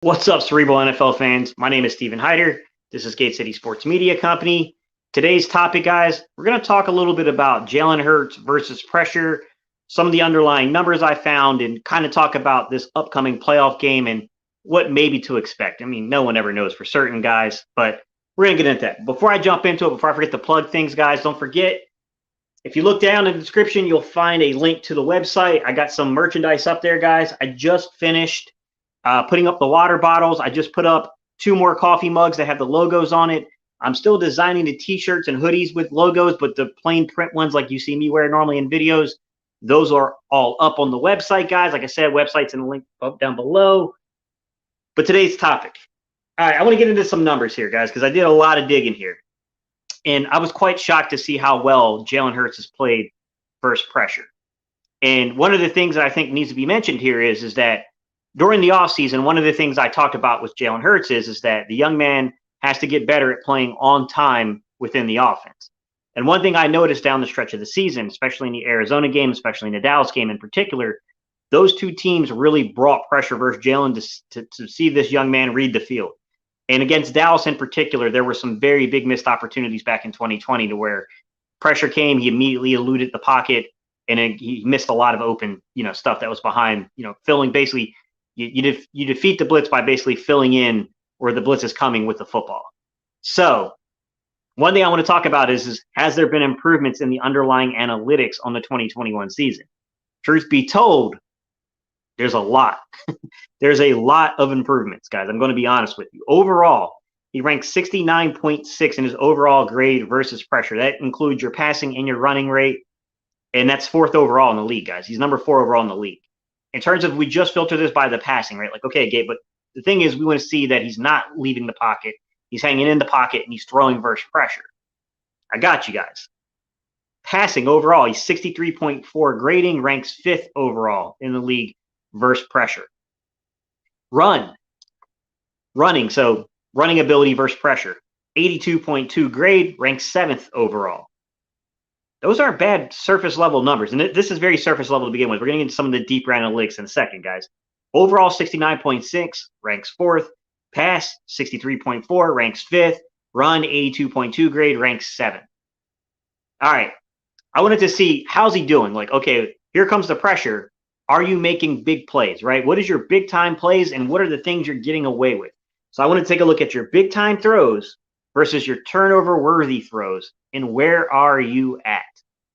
What's up, Cerebral NFL fans? My name is Steven Hyder. This is Gate City Sports Media Company. Today's topic, guys, we're going to talk a little bit about Jalen Hurts versus pressure, some of the underlying numbers I found, and kind of talk about this upcoming playoff game and what maybe to expect. I mean, no one ever knows for certain, guys, but we're going to get into that. Before I jump into it, before I forget to plug things, guys, don't forget, if you look down in the description, you'll find a link to the website. I got some merchandise up there, guys. I just finished putting up the water bottles. I just put up 2 more coffee mugs that have the logos on it. I'm still designing the t-shirts and hoodies with logos, but the plain print ones like you see me wear normally in videos, those are all up on the website, guys. Like I said, website's in the link up down below. But today's topic. All right, I want to get into some numbers here, guys, because I did a lot of digging here. And I was quite shocked to see how well Jalen Hurts has played versus pressure. And one of the things that I think needs to be mentioned here is that during the offseason, one of the things I talked about with Jalen Hurts is that the young man has to get better at playing on time within the offense. And one thing I noticed down the stretch of the season, especially in the Arizona game, especially in the Dallas game in particular, those 2 teams really brought pressure versus Jalen to see this young man read the field. And against Dallas in particular, there were some very big missed opportunities back in 2020 to where pressure came, he immediately eluded the pocket, and then he missed a lot of open, stuff that was behind, filling basically. You defeat the blitz by basically filling in where the blitz is coming with the football. So one thing I want to talk about is has there been improvements in the underlying analytics on the 2021 season? Truth be told, there's a lot. There's a lot of improvements, guys. I'm going to be honest with you. Overall, he ranked 69.6 in his overall grade versus pressure. That includes your passing and your running rate, and that's 4th overall in the league, guys. He's number 4 overall in the league. In terms of, we just filter this by the passing, right? Like, okay, Gabe, but the thing is we want to see that he's not leaving the pocket. He's hanging in the pocket, and he's throwing versus pressure. I got you guys. Passing overall, he's 63.4 grading, ranks 5th overall in the league versus pressure. Running, so running ability versus pressure. 82.2 grade, ranks 7th overall. Those aren't bad surface level numbers. And this is very surface level to begin with. We're getting into some of the deeper analytics in a second, guys. Overall, 69.6, ranks 4th. Pass, 63.4, ranks 5th. Run, 82.2 grade, ranks 7th. All right. I wanted to see, how's he doing? Like, okay, here comes the pressure. Are you making big plays, right? What is your big time plays, and what are the things you're getting away with? So I want to take a look at your big time throws versus your turnover worthy throws, and where are you at?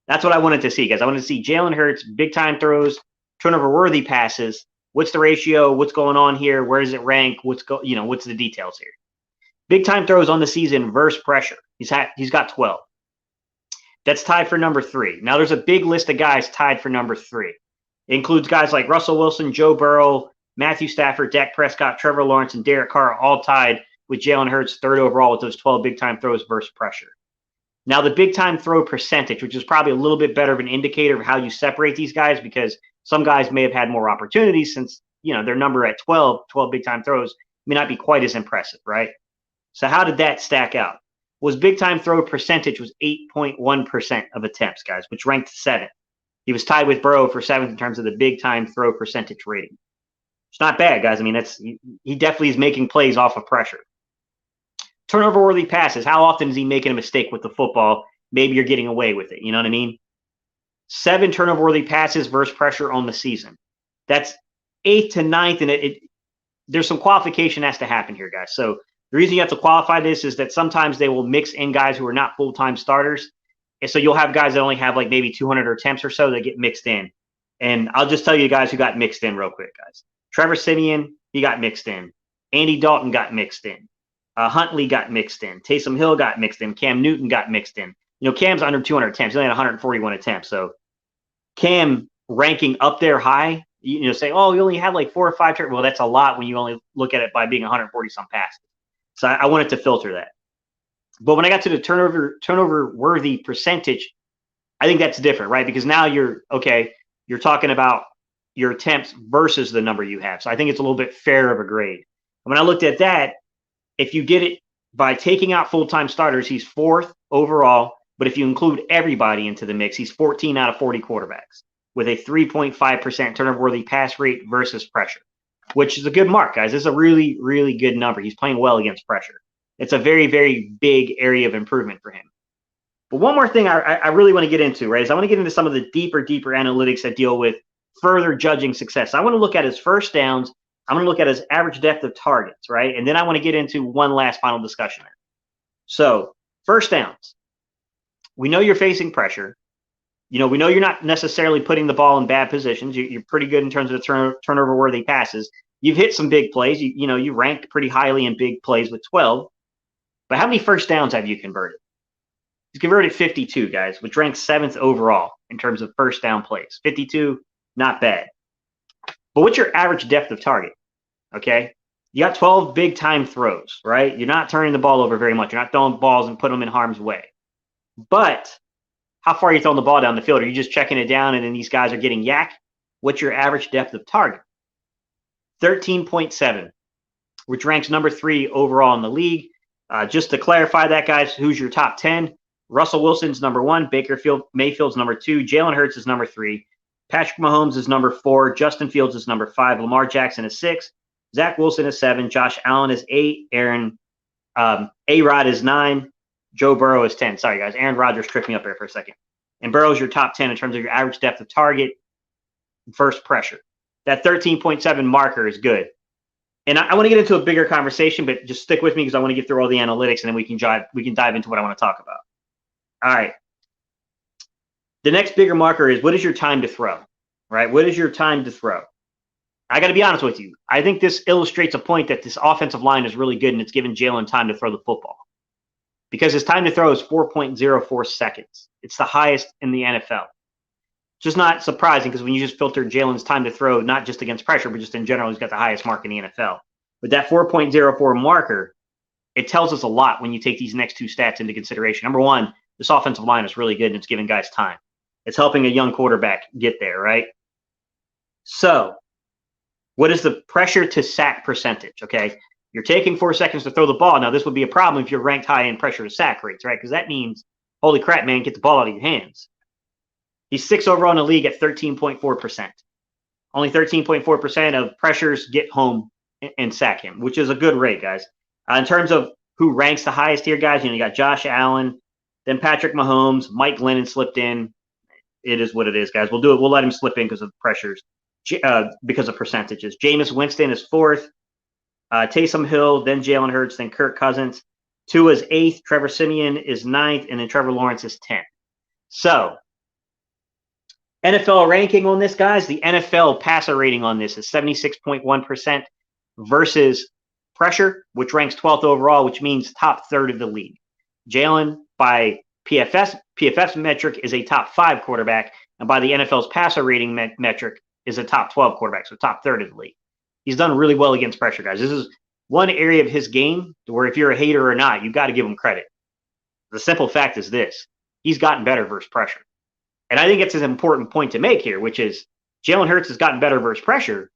That's what I wanted to see, guys. I wanted to see Jalen Hurts, big time throws, turnover worthy passes. What's the ratio? What's going on here? Where does it rank? What's the details here? Big time throws on the season versus pressure. He's got 12. That's tied for number 3. Now there's a big list of guys tied for number 3. It includes guys like Russell Wilson, Joe Burrow, Matthew Stafford, Dak Prescott, Trevor Lawrence, and Derek Carr, all tied with Jalen Hurts 3rd overall with those 12 big time throws versus pressure. Now, the big time throw percentage, which is probably a little bit better of an indicator of how you separate these guys, because some guys may have had more opportunities since, their number at 12 big time throws may not be quite as impressive, right? So how did that stack out? Was big time throw percentage was 8.1% of attempts, guys, which ranked 7th. He was tied with Burrow for 7th in terms of the big time throw percentage rating. It's not bad, guys. I mean, he definitely is making plays off of pressure. Turnover worthy passes. How often is he making a mistake with the football? Maybe you're getting away with it. You know what I mean? 7 turnover worthy passes versus pressure on the season. That's 8th to 9th, and there's some qualification has to happen here, guys. So the reason you have to qualify this is that sometimes they will mix in guys who are not full-time starters. And so you'll have guys that only have like maybe 200 attempts or so that get mixed in. And I'll just tell you guys who got mixed in real quick, guys. Trevor Siemian, he got mixed in. Andy Dalton got mixed in. Huntley got mixed in. Taysom Hill got mixed in. Cam Newton got mixed in. Cam's under 200 attempts. He only had 141 attempts. So Cam ranking up there high, saying, oh, you only had like 4 or 5 turnovers. Well, that's a lot when you only look at it by being 140-some passes. So I wanted to filter that. But when I got to the turnover worthy percentage, I think that's different, right? Because now you're talking about your attempts versus the number you have. So I think it's a little bit fair of a grade. And when I looked at that, if you get it by taking out full-time starters, he's 4th overall. But if you include everybody into the mix, he's 14 out of 40 quarterbacks with a 3.5% turnover-worthy pass rate versus pressure. which is a good mark, guys. This is a really, really good number. He's playing well against pressure. It's a very, very big area of improvement for him. But one more thing I really want to get into, right, is I want to get into some of the deeper analytics that deal with further judging success. I want to look at his first downs. I'm going to look at his average depth of targets, right? And then I want to get into one last final discussion there. So first downs. We know you're facing pressure. We know you're not necessarily putting the ball in bad positions. You're pretty good in terms of the turnover-worthy passes. You've hit some big plays. You ranked pretty highly in big plays with 12. But how many first downs have you converted? He's converted 52, guys, which ranks 7th overall in terms of first down plays. 52, not bad. But what's your average depth of target? Okay? You got 12 big-time throws, right? You're not turning the ball over very much. You're not throwing balls and putting them in harm's way. But how far are you throwing the ball down the field? Are you just checking it down and then these guys are getting yak? What's your average depth of target? 13.7, which ranks number 3 overall in the league. Just to clarify that, guys, who's your top 10? Russell Wilson's number 1. Baker Mayfield's number 2. Jalen Hurts is number 3. Patrick Mahomes is number 4. Justin Fields is number 5. Lamar Jackson is 6. Zach Wilson is 7. Josh Allen is 8. A-Rod is 9. Joe Burrow is 10. Sorry, guys. Aaron Rodgers tripped me up there for a second. And Burrow's your top 10 in terms of your average depth of target, first pressure. That 13.7 marker is good. And I want to get into a bigger conversation, but just stick with me because I want to get through all the analytics and then we can dive into what I want to talk about. All right. The next bigger marker is, what is your time to throw, right? What is your time to throw? I got to be honest with you. I think this illustrates a point that this offensive line is really good and it's given Jalen time to throw the football. Because his time to throw is 4.04 seconds. It's the highest in the NFL. Just not surprising because when you just filter Jalen's time to throw, not just against pressure, but just in general, he's got the highest mark in the NFL. But that 4.04 marker, it tells us a lot when you take these next two stats into consideration. Number one, this offensive line is really good and it's giving guys time. It's helping a young quarterback get there, right? So what is the pressure to sack percentage, okay? You're taking 4 seconds to throw the ball. Now, this would be a problem if you're ranked high in pressure to sack rates, right? Because that means, holy crap, man, get the ball out of your hands. He's 6th overall in the league at 13.4%. Only 13.4% of pressures get home and sack him, which is a good rate, guys. In terms of who ranks the highest here, guys, you got Josh Allen, then Patrick Mahomes, Mike Glennon slipped in. It is what it is, guys. We'll do it. We'll let him slip in because of pressures, because of percentages. Jameis Winston is 4th. Taysom Hill, then Jalen Hurts, then Kirk Cousins. Tua is 8th. Trevor Siemian is 9th. And then Trevor Lawrence is 10th. So, NFL ranking on this, guys, the NFL passer rating on this is 76.1% versus pressure, which ranks 12th overall, which means top third of the league. Jalen, by PFF's metric, is a top 5 quarterback, and by the NFL's passer rating metric is a top 12 quarterback, so top third of the league. He's done really well against pressure, guys. This is one area of his game where if you're a hater or not, you've got to give him credit. The simple fact is this. He's gotten better versus pressure. And I think it's an important point to make here, which is Jalen Hurts has gotten better versus pressure.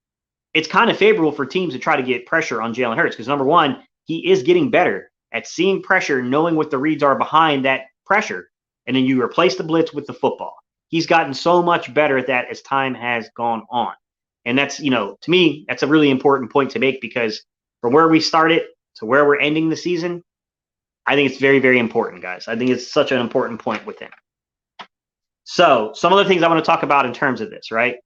It's kind of favorable for teams to try to get pressure on Jalen Hurts because, number one, he is getting better at seeing pressure, knowing what the reads are behind that pressure, and then you replace the blitz with the football. He's gotten so much better at that as time has gone on. And that's, to me, that's a really important point to make because from where we started to where we're ending the season, I think it's very, very important, guys. I think it's such an important point with him. So some of the things I want to talk about in terms of this, right?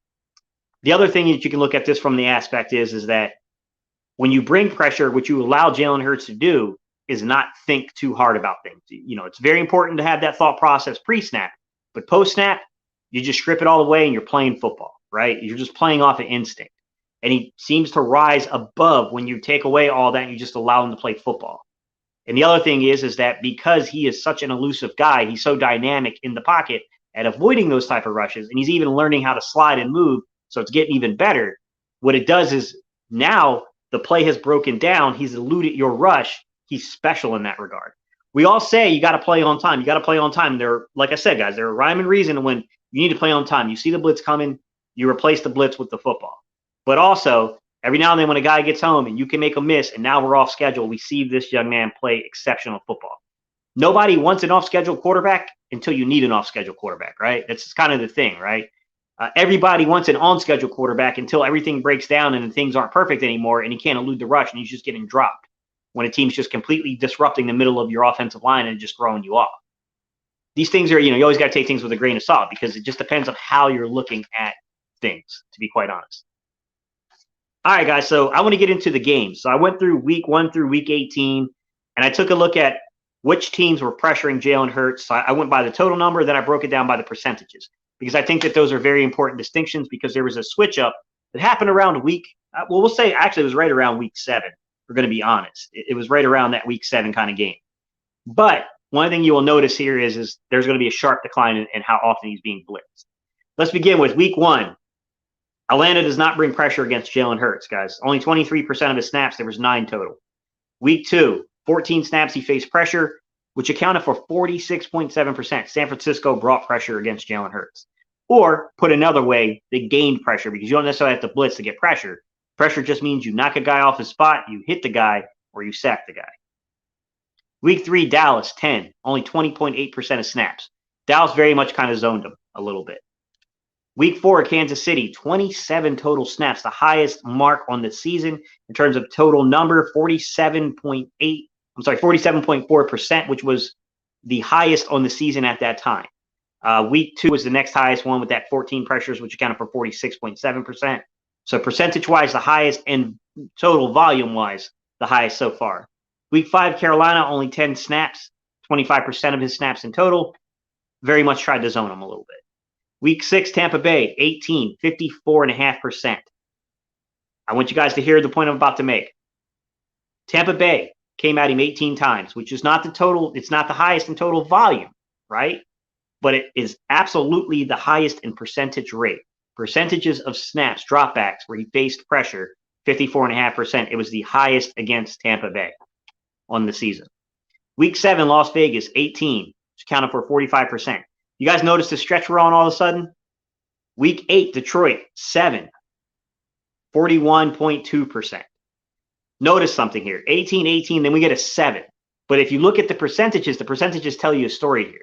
The other thing that you can look at this from the aspect is that when you bring pressure, what you allow Jalen Hurts to do is not think too hard about things. It's very important to have that thought process pre-snap, but post-snap, you just strip it all away and you're playing football, right? You're just playing off of instinct. And he seems to rise above when you take away all that and you just allow him to play football. And the other thing is that because he is such an elusive guy, he's so dynamic in the pocket at avoiding those type of rushes, and he's even learning how to slide and move, so it's getting even better. What it does is now the play has broken down. He's eluded your rush. He's special in that regard. We all say you got to play on time. You got to play on time. Like I said, guys, there are rhyme and reason when you need to play on time. You see the blitz coming, you replace the blitz with the football. But also, every now and then when a guy gets home and you can make a miss and now we're off schedule, we see this young man play exceptional football. Nobody wants an off-schedule quarterback until you need an off-schedule quarterback, right? That's kind of the thing, right? Everybody wants an on-schedule quarterback until everything breaks down and things aren't perfect anymore, and he can't elude the rush, and he's just getting dropped when a team's just completely disrupting the middle of your offensive line and just throwing you off. These things are, you always got to take things with a grain of salt because it just depends on how you're looking at things, to be quite honest. All right, guys, so I want to get into the games. So I went through week 1 through week 18, and I took a look at which teams were pressuring Jalen Hurts. So I went by the total number, then I broke it down by the percentages because I think that those are very important distinctions because there was a switch up that happened around week, well, we'll say actually it was right around week 7. We're going to be honest. It was right around that week 7 kind of game. But one thing you will notice here is there's going to be a sharp decline in how often he's being blitzed. Let's begin with week 1. Atlanta does not bring pressure against Jalen Hurts, guys. Only 23% of his snaps. There was 9 total. Week 2, 14 snaps he faced pressure, which accounted for 46.7%. San Francisco brought pressure against Jalen Hurts. Or, put another way, they gained pressure because you don't necessarily have to blitz to get pressure. Pressure just means you knock a guy off his spot, you hit the guy, or you sack the guy. Week 3, Dallas, 10. Only 20.8% of snaps. Dallas very much kind of zoned him a little bit. Week 4, Kansas City, 27 total snaps, the highest mark on the season in terms of total number, 47.4%, which was the highest on the season at that time. Week 2 was the next highest one with that 14 pressures, which accounted for 46.7%. So percentage-wise, the highest, and total volume-wise, the highest so far. Week 5, Carolina, only 10 snaps, 25% of his snaps in total. Very much tried to zone him a little bit. Week 6, Tampa Bay, 18, 54.5%. I want you guys to hear the point I'm about to make. Tampa Bay came at him 18 times, which is not the total. It's not the highest in total volume, right? But it is absolutely the highest in percentage rate. Percentages of snaps, dropbacks, where he faced pressure, 54.5%. It was the highest against Tampa Bay on the season. Week 7, Las Vegas, 18, which accounted for 45%. You guys notice the stretch we're on all of a sudden? Week 8, Detroit, 7, 41.2%. Notice something here. 18, 18, then we get a 7. But if you look at the percentages tell you a story here.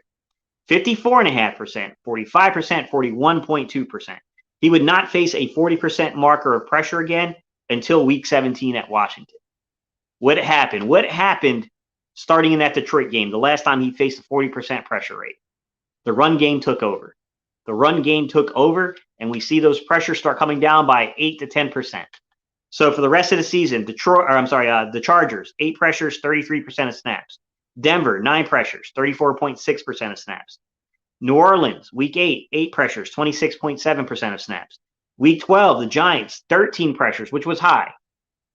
54.5%, 45%, 41.2%. He would not face a 40% marker of pressure again until week 17 at Washington. What happened? What happened starting in that Detroit game, the last time he faced a 40% pressure rate? The run game took over. The run game took over, and we see those pressures start coming down by 8 to 10%. So for the rest of the season, the Chargers, 8 pressures, 33% of snaps. Denver, 9 pressures, 34.6% of snaps. New Orleans, week 8, 8 pressures, 26.7% of snaps. Week 12, the Giants, 13 pressures, which was high,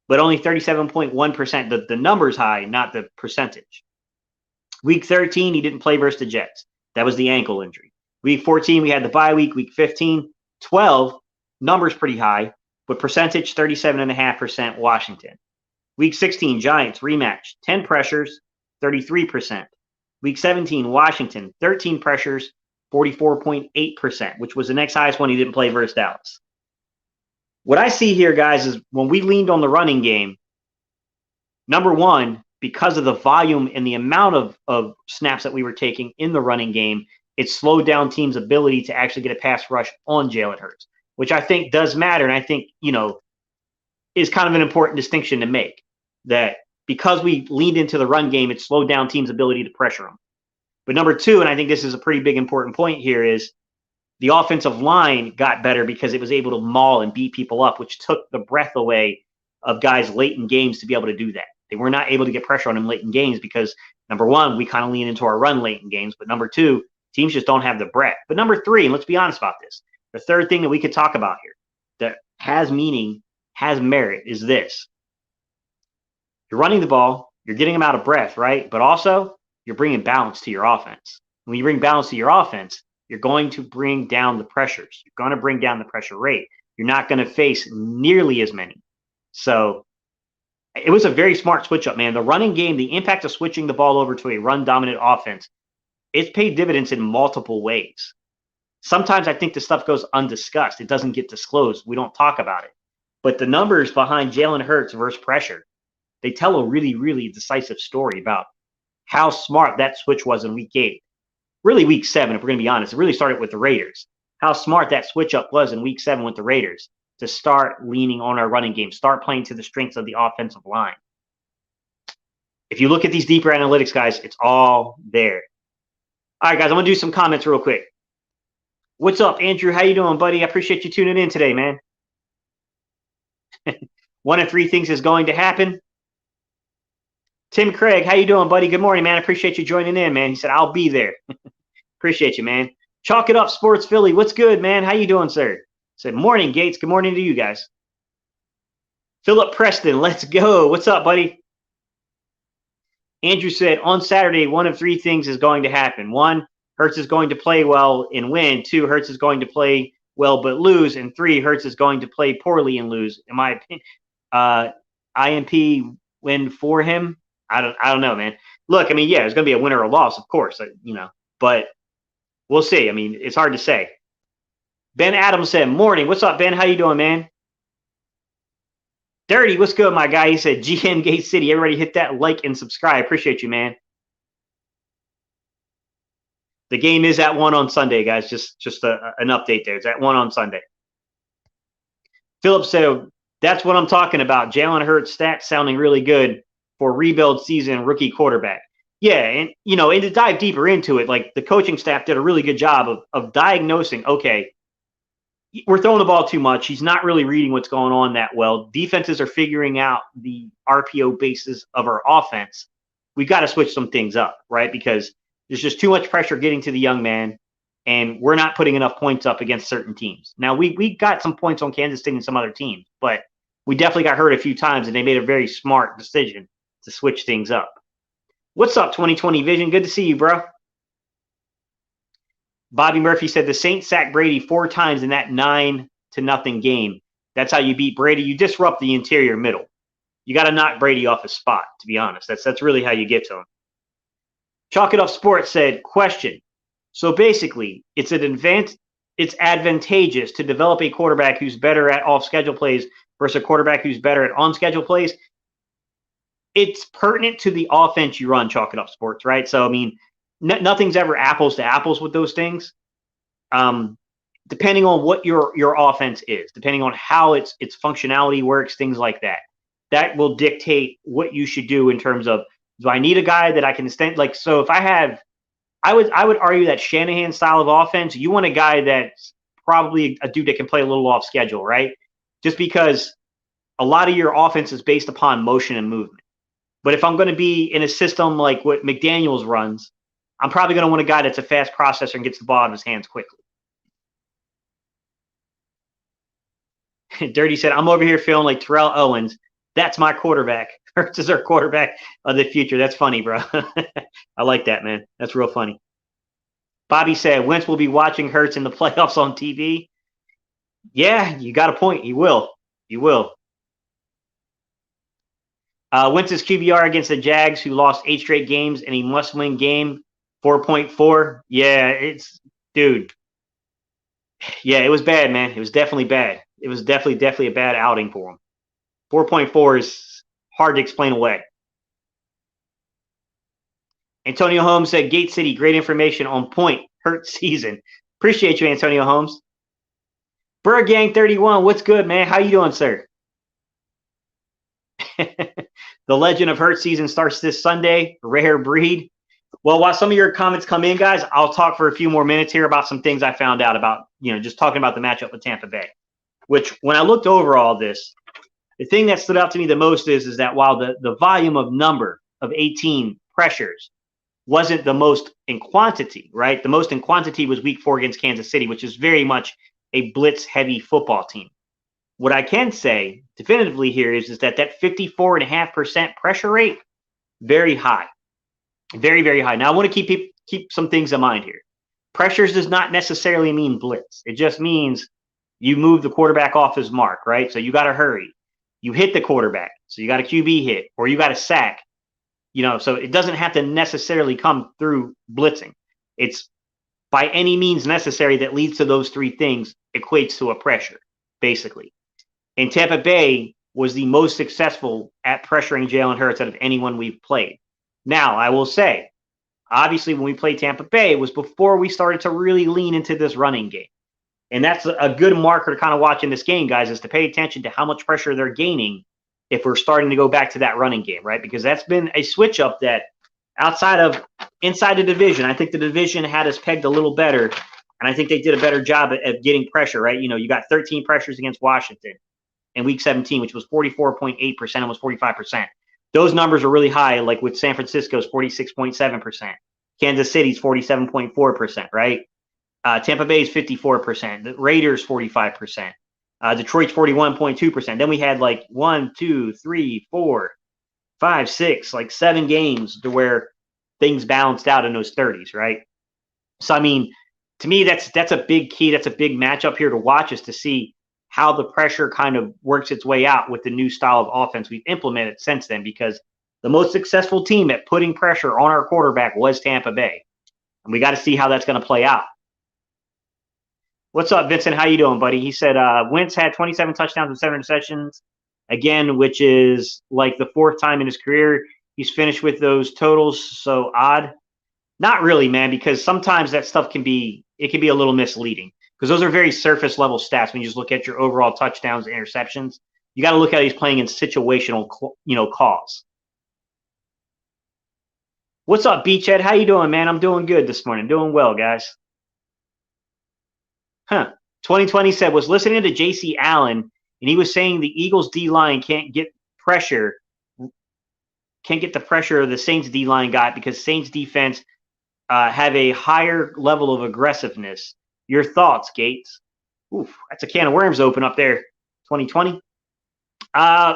but only 37.1%. The number's high, not the percentage. Week 13, he didn't play versus the Jets. That was the ankle injury. Week 14, we had the bye week. Week 15, 12, numbers pretty high, but percentage 37.5% Washington. Week 16, Giants, rematch, 10 pressures, 33%. Week 17, Washington, 13 pressures, 44.8%, which was the next highest one he didn't play versus Dallas. What I see here, guys, is when we leaned on the running game, number one, because of the volume and the amount of snaps that we were taking in the running game, it slowed down teams' ability to actually get a pass rush on Jalen Hurts, which I think does matter. And I think, is kind of an important distinction to make, that because we leaned into the run game, it slowed down teams' ability to pressure them. But number two, and I think this is a pretty big important point here, is the offensive line got better because it was able to maul and beat people up, which took the breath away of guys late in games to be able to do that. They were not able to get pressure on them late in games because, number one, we kind of lean into our run late in games. But number two, teams just don't have the breadth. But number three, and let's be honest about this, the third thing that we could talk about here that has meaning, has merit, is this. You're running the ball, you're getting them out of breath, right? But also, you're bringing balance to your offense. When you bring balance to your offense, you're going to bring down the pressures. You're going to bring down the pressure rate. You're not going to face nearly as many. So it was a very smart switch up, man. The running game, the impact of switching the ball over to a run-dominant offense, it's paid dividends in multiple ways. Sometimes I think the stuff goes undiscussed. It doesn't get disclosed. We don't talk about it. But the numbers behind Jalen Hurts versus pressure, they tell a really, really decisive story about how smart that switch was in week 8. Really week 7, if we're going to be honest. It really started with the Raiders. how smart that switch up was in week 7 with the Raiders to start leaning on our running game, start playing to the strengths of the offensive line. If you look at these deeper analytics, guys, it's all there. All right, guys, I'm going to do some comments real quick. What's up, Andrew? How you doing, buddy? I appreciate you tuning in today, man. 1 of 3 things is going to happen. Tim Craig, how you doing, buddy? Good morning, man. I appreciate you joining in, man. He said, I'll be there. Appreciate you, man. Chalk it up, Sports Philly. What's good, man? How you doing, sir? Said, morning, Gates. Good morning to you guys. Philip Preston, let's go. What's up, buddy? Andrew said, on Saturday, 1 of 3 things is going to happen. 1, Hurts is going to play well and win. 2, Hurts is going to play well but lose. And 3, Hurts is going to play poorly and lose. In my opinion, IMP win for him. I don't know, man. Look, I mean, yeah, there's going to be a winner or a loss, of course, but we'll see. I mean, it's hard to say. Ben Adams said, morning. What's up, Ben? How you doing, man? Dirty, what's good, my guy? He said, GM Gate City. Everybody hit that like and subscribe. Appreciate you, man. The game is at 1 on Sunday, guys. Just an update there. It's at 1 on Sunday. Philip said, that's what I'm talking about. Jalen Hurts stats sounding really good for rebuild season rookie quarterback. Yeah, and and to dive deeper into it, like the coaching staff did a really good job of diagnosing, okay, we're throwing the ball too much. He's not really reading what's going on that well. Defenses are figuring out the RPO basis of our offense. We've got to switch some things up, right? Because there's just too much pressure getting to the young man, and we're not putting enough points up against certain teams. Now, we got some points on Kansas City and some other teams, but we definitely got hurt a few times, and they made a very smart decision to switch things up. What's up, 2020 Vision? Good to see you, bro. Bobby Murphy said the Saints sacked Brady 4 times in that 9-0 game. That's how you beat Brady. You disrupt the interior middle. You got to knock Brady off his spot, to be honest. That's really how you get to him. Chalk It Up Sports said, question. So basically, it's advantageous to develop a quarterback who's better at off-schedule plays versus a quarterback who's better at on-schedule plays. It's pertinent to the offense you run, Chalk It Up Sports, right? So, I mean, nothing's ever apples to apples with those things. Depending on what your offense is, depending on how its functionality works, things like that, that will dictate what you should do in terms of, do I need a guy that I can extend? Like, so if I would argue that Shanahan style of offense, you want a guy that's probably a dude that can play a little off schedule, right? Just because a lot of your offense is based upon motion and movement. But if I'm going to be in a system like what McDaniels runs, I'm probably going to want a guy that's a fast processor and gets the ball out of his hands quickly. Dirty said, I'm over here feeling like Terrell Owens. That's my quarterback. Hurts is our quarterback of the future. That's funny, bro. I like that, man. That's real funny. Bobby said, Wentz will be watching Hurts in the playoffs on TV. Yeah, you got a point. He will. He will. Wentz's QBR against the Jags, who lost 8 straight games in a must-win game, 4.4. Yeah, dude. Yeah, it was bad, man. It was definitely bad. It was definitely a bad outing for him. 4.4 is hard to explain away. Antonio Holmes said, Gate City, great information on point. Hurt season. Appreciate you, Antonio Holmes. Bird Gang 31, what's good, man? How you doing, sir? The legend of Hurt season starts this Sunday. Rare breed. Well, while some of your comments come in, guys, I'll talk for a few more minutes here about some things I found out about, just talking about the matchup with Tampa Bay. Which, when I looked over all this, the thing that stood out to me the most is that while the volume of number of 18 pressures wasn't the most in quantity, right? The most in quantity was week 4 against Kansas City, which is very much a blitz-heavy football team. What I can say definitively here is that 54.5% pressure rate, very high. Very, very high. Now, I want to keep some things in mind here. Pressures does not necessarily mean blitz. It just means you move the quarterback off his mark, right? So you got to hurry. You hit the quarterback, so you got a QB hit, or you got a sack. So it doesn't have to necessarily come through blitzing. It's by any means necessary that leads to those 3 things equates to a pressure, basically. And Tampa Bay was the most successful at pressuring Jalen Hurts out of anyone we've played. Now, I will say, obviously, when we played Tampa Bay, it was before we started to really lean into this running game. And that's a good marker to kind of watch in this game, guys, is to pay attention to how much pressure they're gaining if we're starting to go back to that running game, right? Because that's been a switch up that inside the division, I think the division had us pegged a little better. And I think they did a better job at getting pressure, right? You got 13 pressures against Washington in week 17, which was 44.8%, almost 45%. Those numbers are really high, like with San Francisco's 46.7%. Kansas City's 47.4%, right? Tampa Bay's 54%. The Raiders 45%. Detroit's 41.2%. Then we had like 1, 2, 3, 4, 5, 6, like 7 games to where things balanced out in those 30s, right? So I mean, to me, that's a big key. That's a big matchup here to watch, is to see how the pressure kind of works its way out with the new style of offense we've implemented since then, because the most successful team at putting pressure on our quarterback was Tampa Bay. And we got to see how that's going to play out. What's up, Vincent? How you doing, buddy? He said Wentz had 27 touchdowns and 7 interceptions, again, which is like the 4th time in his career he's finished with those totals. So odd. Not really, man, because sometimes that stuff can be a little misleading, because those are very surface level stats when you just look at your overall touchdowns and interceptions. You got to look at how he's playing in situational, calls. What's up, Beachhead? How you doing, man? I'm doing good this morning. Doing well, guys. 2020 said, was listening to J.C. Allen, and he was saying the Eagles D-line can't get the pressure the Saints D-line got because Saints defense have a higher level of aggressiveness. Your thoughts, Gates? Oof, that's a can of worms open up there. 2020.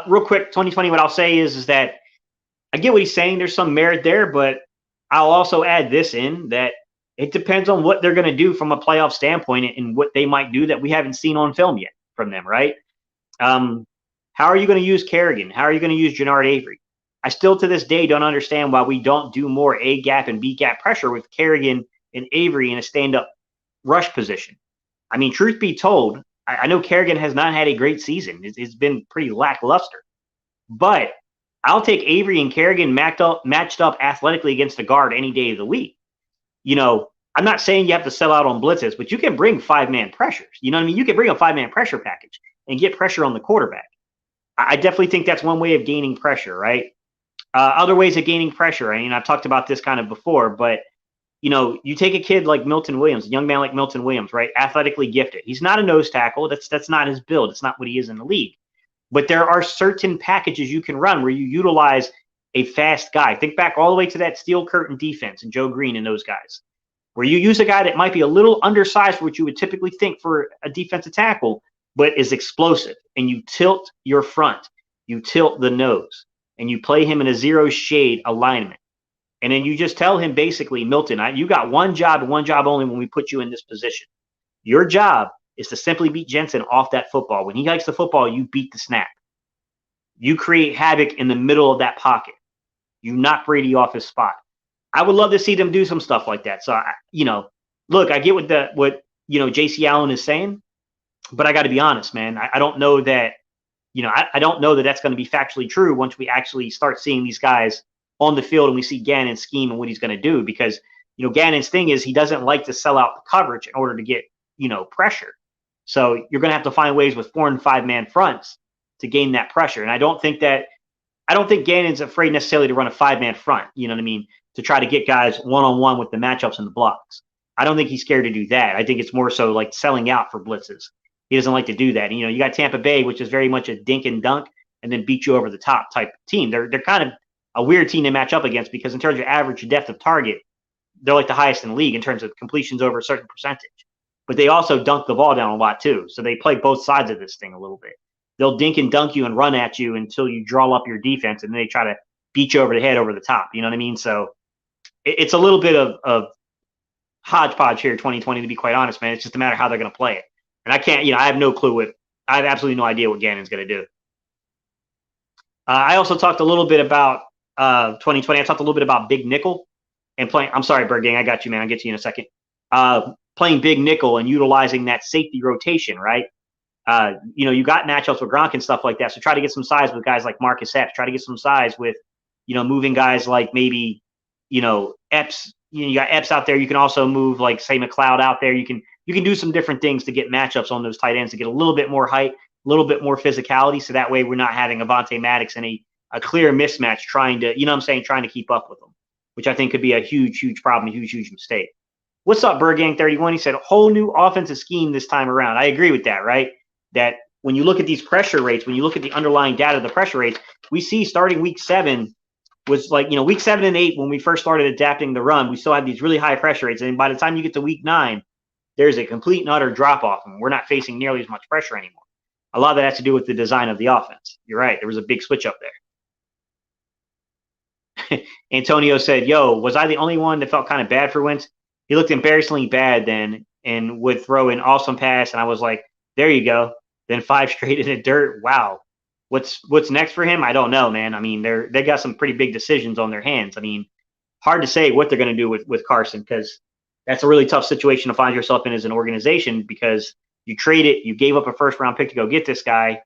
Real quick, 2020, what I'll say is that I get what he's saying. There's some merit there, but I'll also add this in, that it depends on what they're going to do from a playoff standpoint and what they might do that we haven't seen on film yet from them, right? How are you going to use Kerrigan? How are you going to use Jannard Avery? I still to this day don't understand why we don't do more A-gap and B-gap pressure with Kerrigan and Avery in a stand-up rush position. I mean, truth be told, I know Kerrigan has not had a great season. It's been pretty lackluster. But I'll take Avery and Kerrigan matched up athletically against a guard any day of the week. I'm not saying you have to sell out on blitzes, but you can bring 5-man pressures. You know what I mean? You can bring a 5-man pressure package and get pressure on the quarterback. I definitely think that's one way of gaining pressure, right? Other ways of gaining pressure, I mean, I've talked about this kind of before, but, you take a kid like Milton Williams, a young man like Milton Williams, right? Athletically gifted. He's not a nose tackle. That's not his build. It's not what he is in the league. But there are certain packages you can run where you utilize a fast guy. Think back all the way to that Steel Curtain defense and Joe Green and those guys, where you use a guy that might be a little undersized for what you would typically think for a defensive tackle, but is explosive. And you tilt your front, you tilt the nose, and you play him in a zero shade alignment. And then you just tell him basically, Milton, you got one job and one job only when we put you in this position. Your job is to simply beat Jensen off that football. When he hikes the football, you beat the snap. You create havoc in the middle of that pocket. You knock Brady off his spot. I would love to see them do some stuff like that. So, look, I get what J.C. Allen is saying, but I got to be honest, man. I don't know that, I don't know that that's going to be factually true once we actually start seeing these guys on the field and we see Gannon's scheme and what he's going to do, because, Gannon's thing is he doesn't like to sell out the coverage in order to get, pressure. So you're going to have to find ways with 4- and 5-man fronts to gain that pressure. And I don't think Gannon's afraid necessarily to run a 5-man front, you know what I mean, to try to get guys one-on-one with the matchups and the blocks. I don't think he's scared to do that. I think it's more so like selling out for blitzes. He doesn't like to do that. And, you got Tampa Bay, which is very much a dink and dunk and then beat you over the top type team. They're kind of a weird team to match up against, because in terms of average depth of target, they're like the highest in the league in terms of completions over a certain percentage. But they also dunk the ball down a lot too. So they play both sides of this thing a little bit. They'll dink and dunk you and run at you until you draw up your defense, and then they try to beat you over the head over the top. You know what I mean? So it's a little bit of hodgepodge here, 2020, to be quite honest, man. It's just a matter of how they're going to play it. And I have no clue I have absolutely no idea what Gannon's going to do. I also talked a little bit about 2020. I talked a little bit about big nickel and playing. I'm sorry, Bird Gang. I got you, man. I'll get to you in a second. Playing big nickel and utilizing that safety rotation, right? You got matchups with Gronk and stuff like that. So try to get some size with guys like Marcus Epps. Try to get some size with, moving guys like maybe, Epps you got Epps out there. You can also move like say McLeod out there. You can do some different things to get matchups on those tight ends to get a little bit more height, a little bit more physicality. So that way we're not having Avonte Maddox in a clear mismatch trying to, trying to keep up with them, which I think could be a huge, huge problem, a huge, huge mistake. What's up, Bergang31? He said, a whole new offensive scheme this time around. I agree with that, right? That when you look at these pressure rates, when you look at the underlying data of the pressure rates, we see starting week 7 was like, week 7 and 8, when we first started adapting the run, we still had these really high pressure rates. And by the time you get to week 9, there's a complete and utter drop off, and we're not facing nearly as much pressure anymore. A lot of that has to do with the design of the offense. You're right. There was a big switch up there. Antonio said, yo, was I the only one that felt kind of bad for Wentz? He looked embarrassingly bad then and would throw an awesome pass. And I was like, there you go. Then 5 straight in the dirt. Wow. What's next for him? I don't know, man. I mean, they got some pretty big decisions on their hands. I mean, hard to say what they're going to do with Carson, because that's a really tough situation to find yourself in as an organization, because you trade it, you gave up a first-round pick to go get this guy.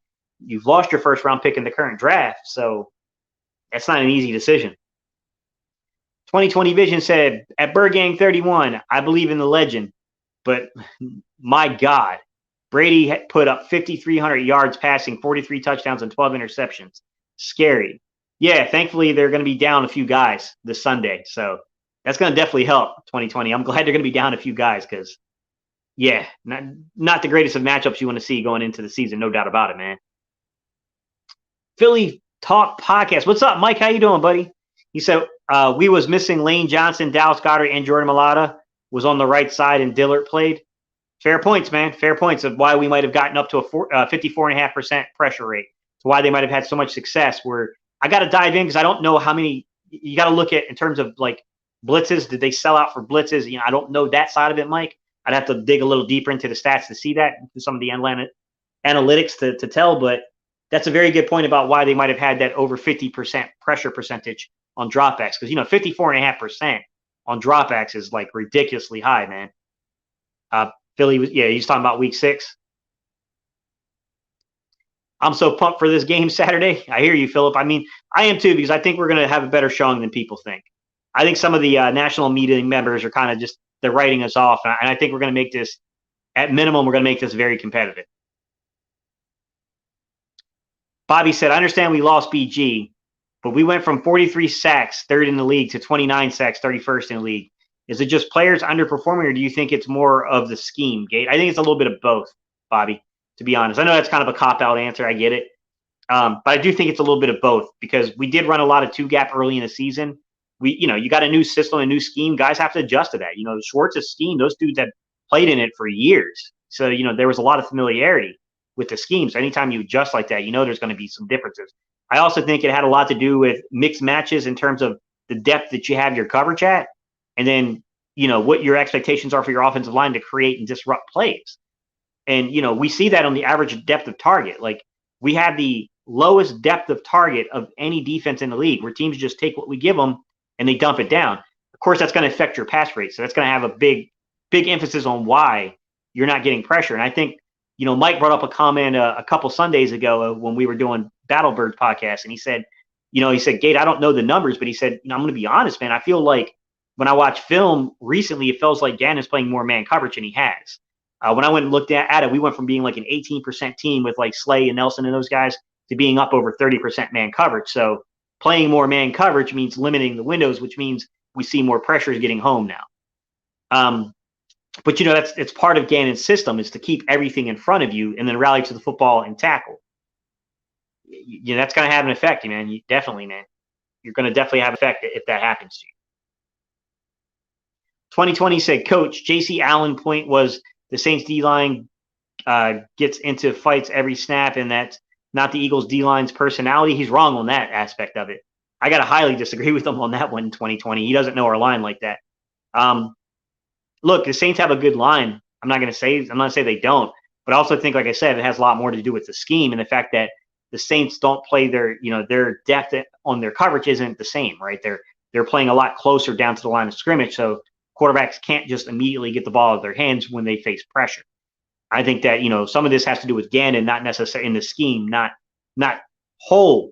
You've lost your first-round pick in the current draft, so that's not an easy decision. 2020 Vision said, at Bergang31, I believe in the legend, but my God, Brady put up 5,300 yards passing, 43 touchdowns, and 12 interceptions. Scary. Yeah, thankfully they're going to be down a few guys this Sunday, so that's going to definitely help 2020. I'm glad they're going to be down a few guys because, yeah, not the greatest of matchups you want to see going into the season, no doubt about it, man. Philly Talk Podcast. What's up, Mike? How you doing, buddy? He said, we was missing Lane Johnson, Dallas Goedert, and Jordan Mailata was on the right side, and Dillard played. Fair points, man. Fair points of why we might have gotten up to a 54.5% pressure rate. So why they might have had so much success. Where I got to dive in because I don't know how many. You got to look at in terms of like blitzes. Did they sell out for blitzes? I don't know that side of it, Mike. I'd have to dig a little deeper into the stats to see that, into some of the analytics to tell. But that's a very good point about why they might have had that over 50% pressure percentage on dropbacks, because 54.5% on dropbacks is like ridiculously high, man. Philly was, he's talking about week 6. I'm so pumped for this game Saturday. I hear you, Philip. I mean, I am too, because I think we're going to have a better showing than people think. I think some of the national meeting members are kind of just, they're writing us off. And I think we're going to make this, at minimum, we're going to make this very competitive. Bobby said, I understand we lost BG, but we went from 43 sacks, 3rd in the league, to 29 sacks, 31st in the league. Is it just players underperforming, or do you think it's more of the scheme, Gate? I think it's a little bit of both, Bobby, to be honest. I know that's kind of a cop-out answer. I get it. But I do think it's a little bit of both, because we did run a lot of 2-gap early in the season. You got a new system, a new scheme. Guys have to adjust to that. Schwartz's scheme, those dudes had played in it for years. So, there was a lot of familiarity with the scheme. So anytime you adjust like that, there's going to be some differences. I also think it had a lot to do with mixed matches in terms of the depth that you have your coverage at. And then, what your expectations are for your offensive line to create and disrupt plays. And, we see that on the average depth of target. Like, we have the lowest depth of target of any defense in the league, where teams just take what we give them and they dump it down. Of course, that's going to affect your pass rate. So that's going to have a big emphasis on why you're not getting pressure. And I think, Mike brought up a comment a couple Sundays ago when we were doing Battlebirds podcast. And he said, Gate, I don't know the numbers, but he said, I'm going to be honest, man. I feel like, when I watch film recently, it feels like Gannon's playing more man coverage than he has. When I went and looked at it, we went from being like an 18% team with like Slay and Nelson and those guys to being up over 30% man coverage. So playing more man coverage means limiting the windows, which means we see more pressures getting home now. But it's part of Gannon's system, is to keep everything in front of you and then rally to the football and tackle. That's going to have an effect, man. Definitely, man. You're going to definitely have an effect if that happens to you. 2020 said, Coach, J.C. Allen point was the Saints D-line gets into fights every snap, and that's not the Eagles D-line's personality. He's wrong on that aspect of it. I got to highly disagree with him on that one in 2020. He doesn't know our line like that. Look, the Saints have a good line. I'm not going to say they don't, but I also think, like I said, it has a lot more to do with the scheme and the fact that the Saints don't play their depth on their coverage isn't the same, right? They're playing a lot closer down to the line of scrimmage, so quarterbacks can't just immediately get the ball out of their hands when they face pressure. I think that, some of this has to do with Gannon, not necessarily in the scheme, not wholly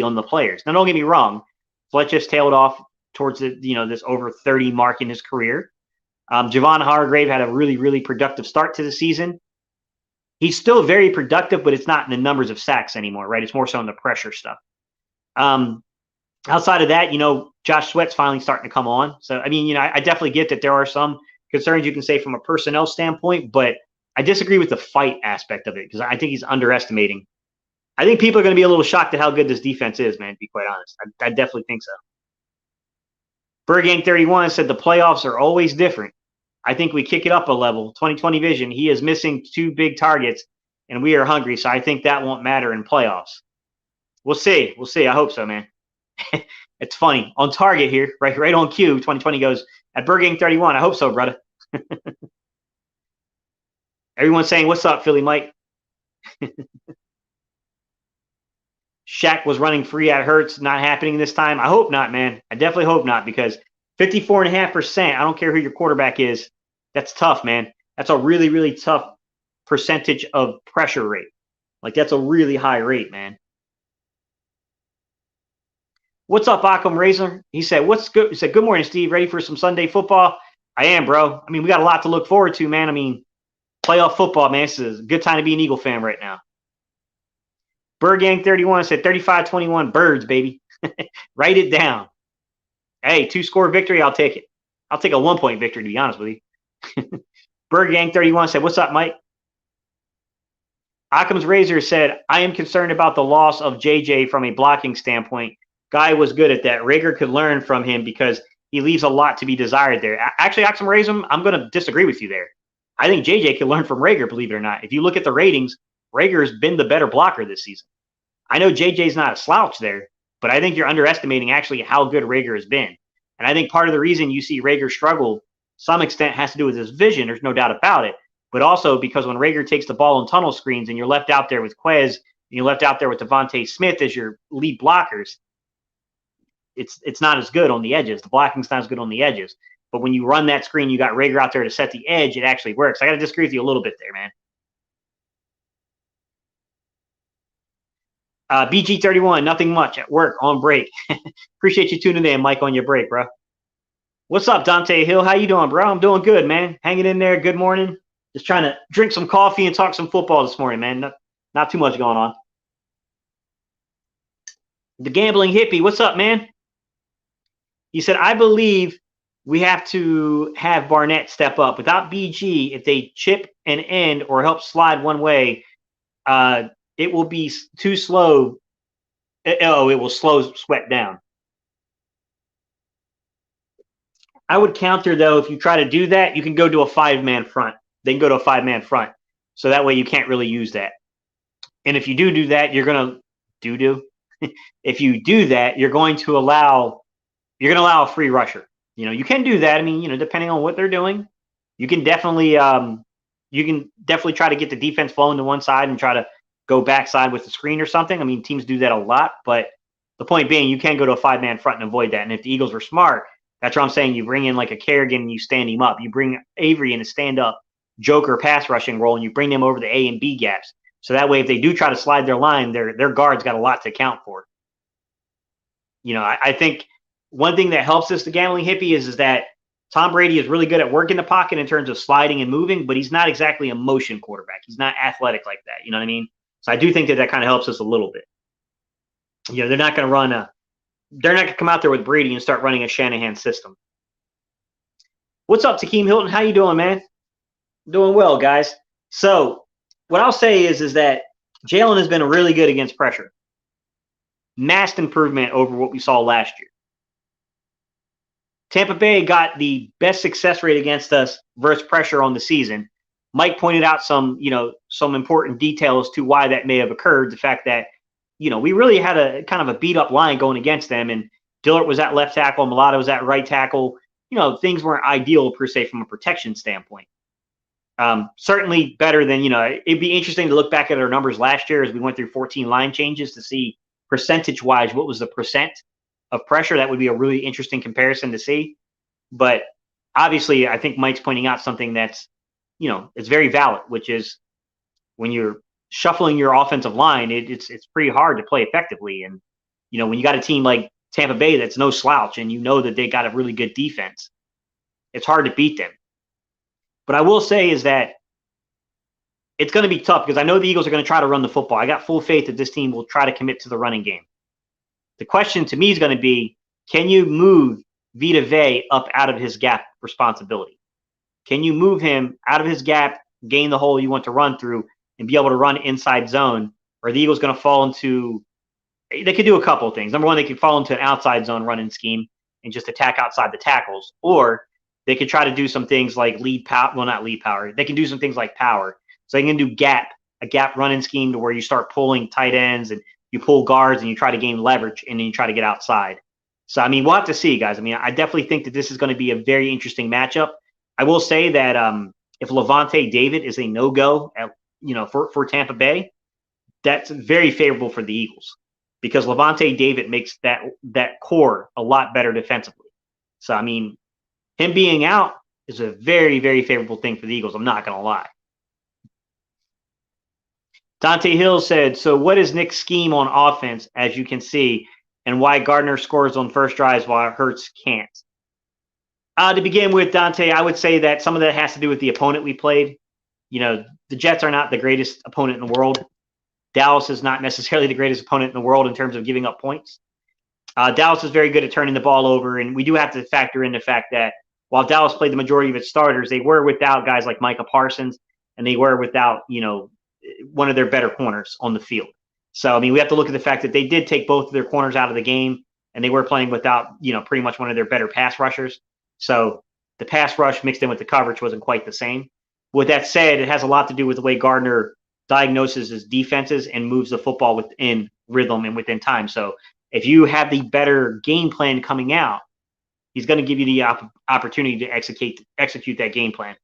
on the players. Now, don't get me wrong. Fletch just tailed off towards the, this over 30 mark in his career. Javon Hargrave had a really, really productive start to the season. He's still very productive, but it's not in the numbers of sacks anymore, right? It's more so in the pressure stuff. Outside of that, Josh Sweat's finally starting to come on. So, I mean, I definitely get that there are some concerns you can say from a personnel standpoint, but I disagree with the fight aspect of it because I think he's underestimating. I think people are going to be a little shocked at how good this defense is, man, to be quite honest. I definitely think so. Bergang31 said the playoffs are always different. I think we kick it up a level. 2020 vision. He is missing 2 big targets, and we are hungry, so I think that won't matter in playoffs. We'll see. We'll see. I hope so, man. It's funny. On target here, right on cue, 2020 goes, at Bergang31, I hope so, brother. Everyone's saying, what's up, Philly Mike? Shaq was running free at Hurts. Not happening this time. I hope not, man. I definitely hope not, because 54.5%, I don't care who your quarterback is, that's tough, man. That's a really, really tough percentage of pressure rate. Like, that's a really high rate, man. What's up, Akam Razor? He said, what's good? He said, good morning, Steve. Ready for some Sunday football? I am, bro. I mean, we got a lot to look forward to, man. I mean, playoff football, man. This is a good time to be an Eagle fan right now. Bergang31 said 35-21 Birds, baby. Write it down. Hey, 2-score victory, I'll take it. I'll take a 1-point victory, to be honest with you. Bergang31 said, what's up, Mike? Occam's Razor said, I am concerned about the loss of JJ from a blocking standpoint. Guy was good at that. Rager could learn from him because he leaves a lot to be desired there. Actually, Occam Razor, I'm going to disagree with you there. I think JJ can learn from Rager, believe it or not. If you look at the ratings, Rager has been the better blocker this season. I know JJ's not a slouch there, but I think you're underestimating actually how good Rager has been. And I think part of the reason you see Rager struggle, some extent, has to do with his vision. There's no doubt about it. But also because when Rager takes the ball in tunnel screens and you're left out there with Quez and you're left out there with Devontae Smith as your lead blockers, it's not as good on the edges. The blocking's not as good on the edges. But when you run that screen, you got Rager out there to set the edge, it actually works. I got to disagree with you a little bit there, man. BG31, nothing much at work on break. Appreciate you tuning in, Mike, on your break, bro. What's up, Dante Hill? How you doing, bro? I'm doing good, man. Hanging in there. Good morning. Just trying to drink some coffee and talk some football this morning, man. Not too much going on. The Gambling Hippie, what's up, man? He said, I believe we have to have Barnett step up. Without BG, if they chip an end or help slide one way, it will be too slow. It will slow Sweat down. I would counter, though, if you try to do that, you can go to a 5-man front. They can go to a 5-man front. So that way you can't really use that. And if you do that, you're going to if you do that, you're going to allow a free rusher. You can do that. I mean, depending on what they're doing, you can definitely try to get the defense flowing to one side and try to go backside with the screen or something. I mean, teams do that a lot, but the point being, you can go to a 5-man front and avoid that. And if the Eagles were smart, that's what I'm saying. You bring in like a Kerrigan and you stand him up. You bring Avery in a stand-up joker pass rushing role and you bring them over the A and B gaps. So that way, if they do try to slide their line, their guards got a lot to account for. I think one thing that helps us, the Gambling Hippie, is that Tom Brady is really good at working the pocket in terms of sliding and moving, but he's not exactly a motion quarterback. He's not athletic like that. You know what I mean? So I do think that kind of helps us a little bit. They're not going to they're not going to come out there with Brady and start running a Shanahan system. What's up, Takeem Hilton? How you doing, man? Doing well, guys. So what I'll say is that Jalen has been really good against pressure. Massed improvement over what we saw last year. Tampa Bay got the best success rate against us versus pressure on the season. Mike pointed out some important details to why that may have occurred. The fact that, we really had a kind of a beat up line going against them, and Dillard was at left tackle, Mulatto was at right tackle. Things weren't ideal per se from a protection standpoint. Certainly better than, it'd be interesting to look back at our numbers last year as we went through 14 line changes to see percentage-wise what was the percent of pressure. That would be a really interesting comparison to see. But obviously, I think Mike's pointing out something that's, it's very valid, which is when you're shuffling your offensive line, it's pretty hard to play effectively. And, when you got a team like Tampa Bay that's no slouch, and you know that they got a really good defense. It's hard to beat them. But I will say is that it's going to be tough because I know the Eagles are going to try to run the football. I got full faith that this team will try to commit to the running game. The question to me is going to be, can you move Vita Vea up out of his gap responsibility? Can you move him out of his gap, gain the hole you want to run through, and be able to run inside zone? Or are the Eagles going to fall into – they could do a couple of things. Number one, they could fall into an outside zone running scheme and just attack outside the tackles. Or they could try to do some things like lead power – well, not lead power. They can do some things like power. So they can do a gap running scheme to where you start pulling tight ends and you pull guards and you try to gain leverage and then you try to get outside. So, I mean, we'll have to see, guys. I mean, I definitely think that this is going to be a very interesting matchup. I will say that if Levante David is a no-go, for Tampa Bay, that's very favorable for the Eagles because Levante David makes that core a lot better defensively. So, I mean, him being out is a very, very favorable thing for the Eagles. I'm not going to lie. Dante Hill said, so what is Nick's scheme on offense, as you can see, and why Gardner scores on first drives while Hurts can't? To begin with, Dante, I would say that some of that has to do with the opponent we played. The Jets are not the greatest opponent in the world. Dallas is not necessarily the greatest opponent in the world in terms of giving up points. Dallas is very good at turning the ball over, and we do have to factor in the fact that while Dallas played the majority of its starters, they were without guys like Micah Parsons, and they were without, one of their better corners on the field. So, I mean, we have to look at the fact that they did take both of their corners out of the game, and they were playing without, pretty much one of their better pass rushers. So the pass rush mixed in with the coverage wasn't quite the same. With that said, it has a lot to do with the way Gardner diagnoses his defenses and moves the football within rhythm and within time. So if you have the better game plan coming out, he's going to give you the opportunity to execute that game plan.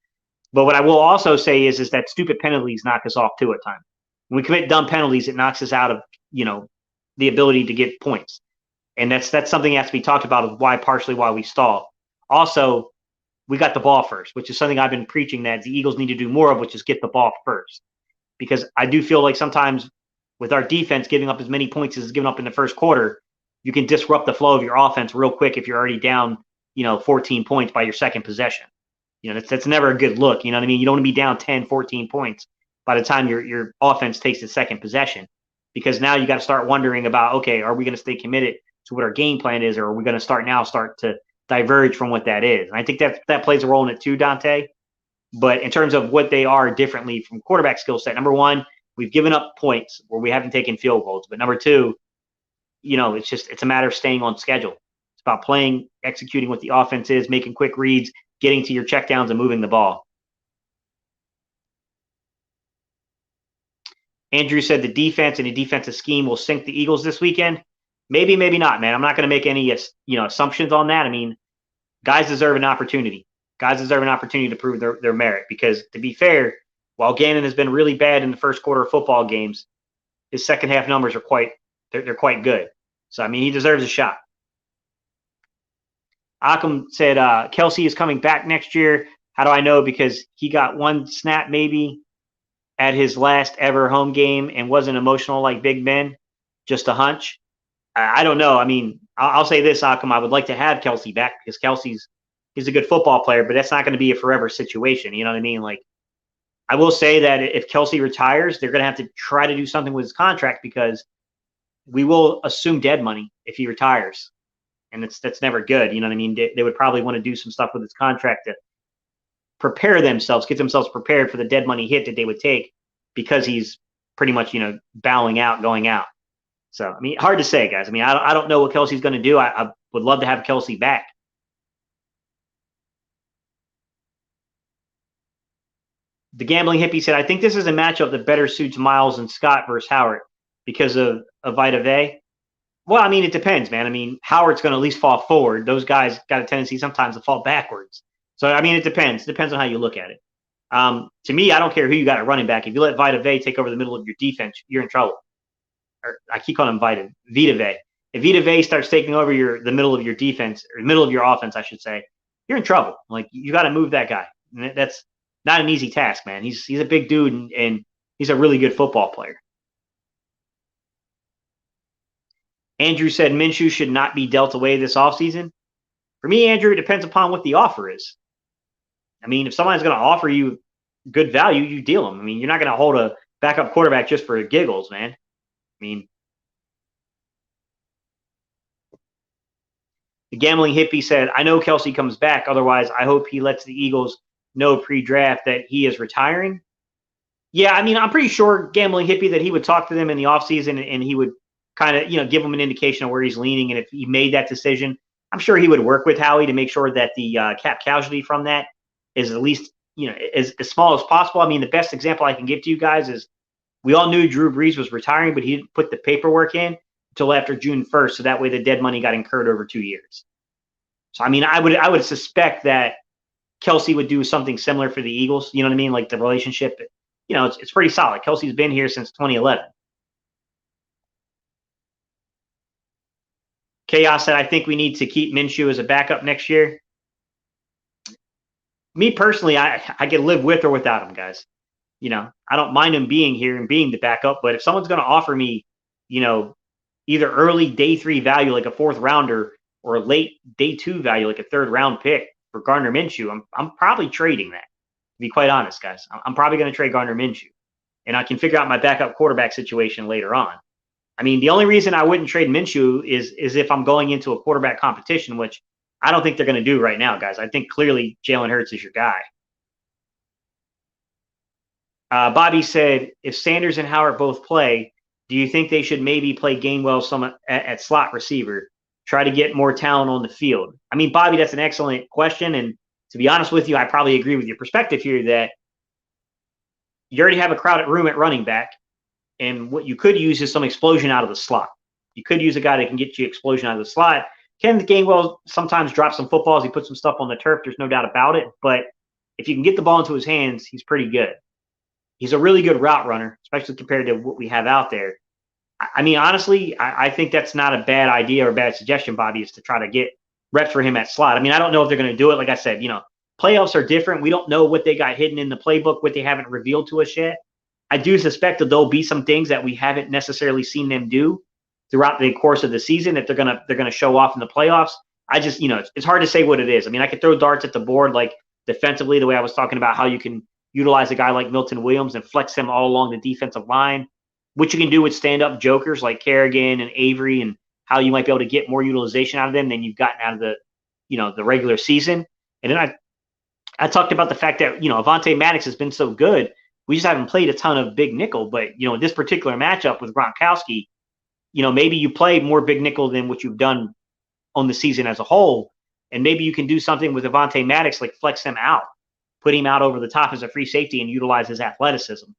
But what I will also say is that stupid penalties knock us off too at times. When we commit dumb penalties, it knocks us out of, the ability to get points. And that's something that has to be talked about of partially why we stall. Also, we got the ball first, which is something I've been preaching that the Eagles need to do more of, which is get the ball first. Because I do feel like sometimes with our defense giving up as many points as given up in the first quarter, you can disrupt the flow of your offense real quick if you're already down, 14 points by your second possession. That's never a good look. You know what I mean? You don't want to be down 10, 14 points by the time your offense takes the second possession, because now you got to start wondering about, okay, are we going to stay committed to what our game plan is, or are we going to start to diverge from what that is? And I think that plays a role in it too, Dante. But in terms of what they are differently from quarterback skill set, number one, we've given up points where we haven't taken field goals. But number two, it's a matter of staying on schedule. It's about playing, executing what the offense is, making quick reads, getting to your checkdowns and moving the ball. Andrew said the defense and the defensive scheme will sink the Eagles this weekend. Maybe, maybe not, man. I'm not going to make any assumptions on that. I mean, guys deserve an opportunity. Guys deserve an opportunity to prove their merit because, to be fair, while Gannon has been really bad in the first quarter of football games, his second half numbers are quite good. So, I mean, he deserves a shot. Akam said Kelsey is coming back next year. How do I know? Because he got one snap maybe at his last ever home game and wasn't emotional like Big Ben. Just a hunch. I don't know. I mean, I'll say this, Akam. I would like to have Kelsey back because he's a good football player, but that's not going to be a forever situation. You know what I mean? Like, I will say that if Kelsey retires, they're going to have to try to do something with his contract because we will assume dead money if he retires. And that's never good. You know what I mean? They would probably want to do some stuff with his contract to prepare themselves, get themselves prepared for the dead money hit that they would take because he's pretty much, bowing out, going out. So, I mean, hard to say, guys. I mean, I don't know what Kelsey's going to do. I would love to have Kelsey back. The Gambling Hippie said, I think this is a matchup that better suits Miles and Scott versus Howard because of Vita Vea. Well, I mean, it depends, man. I mean, Howard's going to at least fall forward. Those guys got a tendency sometimes to fall backwards. So, I mean, it depends. It depends on how you look at it. To me, I don't care who you got at running back. If you let Vita Vea take over the middle of your defense, you're in trouble. Or I keep calling him Vita Vea. If Vita Vea starts taking over the middle of your defense, or the middle of your offense, I should say, you're in trouble. Like, you got to move that guy. And that's not an easy task, man. He's a big dude, and he's a really good football player. Andrew said Minshew should not be dealt away this offseason. For me, Andrew, it depends upon what the offer is. I mean, if someone's going to offer you good value, you deal them. I mean, you're not going to hold a backup quarterback just for giggles, man. I mean, the gambling hippie said, I know Kelsey comes back. Otherwise, I hope he lets the Eagles know pre-draft that he is retiring. Yeah, I mean, I'm pretty sure gambling hippie that he would talk to them in the offseason and he would kind of, give them an indication of where he's leaning. And if he made that decision, I'm sure he would work with Howie to make sure that the cap casualty from that is at least, as small as possible. I mean, the best example I can give to you guys is we all knew Drew Brees was retiring, but he didn't put the paperwork in until after June 1st. So that way the dead money got incurred over 2 years. So, I mean, I would suspect that Kelsey would do something similar for the Eagles. You know what I mean? Like the relationship, it's pretty solid. Kelsey's been here since 2011. Chaos said, I think we need to keep Minshew as a backup next year. Me personally, I can live with or without him, guys. I don't mind him being here and being the backup, but if someone's going to offer me, either early day 3 value like a 4th rounder or late day 2 value like a 3rd round pick for Gardner Minshew, I'm probably trading that. To be quite honest, guys, I'm probably going to trade Gardner Minshew, and I can figure out my backup quarterback situation later on. I mean, the only reason I wouldn't trade Minshew is if I'm going into a quarterback competition, which I don't think they're going to do right now, guys. I think clearly Jalen Hurts is your guy. Bobby said, if Sanders and Howard both play, do you think they should maybe play Gainwell at slot receiver, try to get more talent on the field? I mean, Bobby, that's an excellent question. And to be honest with you, I probably agree with your perspective here that you already have a crowded room at running back. And what you could use is some explosion out of the slot. You could use a guy that can get you explosion out of the slot. Ken Gainwell sometimes drops some footballs. He puts some stuff on the turf. There's no doubt about it. But if you can get the ball into his hands, he's pretty good. He's a really good route runner, especially compared to what we have out there. I mean, honestly, I think that's not a bad idea or a bad suggestion, Bobby, is to try to get reps for him at slot. I mean, I don't know if they're going to do it. Like I said, playoffs are different. We don't know what they got hidden in the playbook, what they haven't revealed to us yet. I do suspect that there'll be some things that we haven't necessarily seen them do throughout the course of the season that they're gonna show off in the playoffs. I just, it's hard to say what it is. I mean, I could throw darts at the board like defensively, the way I was talking about how you can utilize a guy like Milton Williams and flex him all along the defensive line, which you can do with stand-up jokers like Kerrigan and Avery, and how you might be able to get more utilization out of them than you've gotten out of the regular season. And then I talked about the fact that, Avonte Maddox has been so good. We just haven't played a ton of big nickel, but this particular matchup with Gronkowski, maybe you play more big nickel than what you've done on the season as a whole, and maybe you can do something with Avonte Maddox, like flex him out, put him out over the top as a free safety, and utilize his athleticism.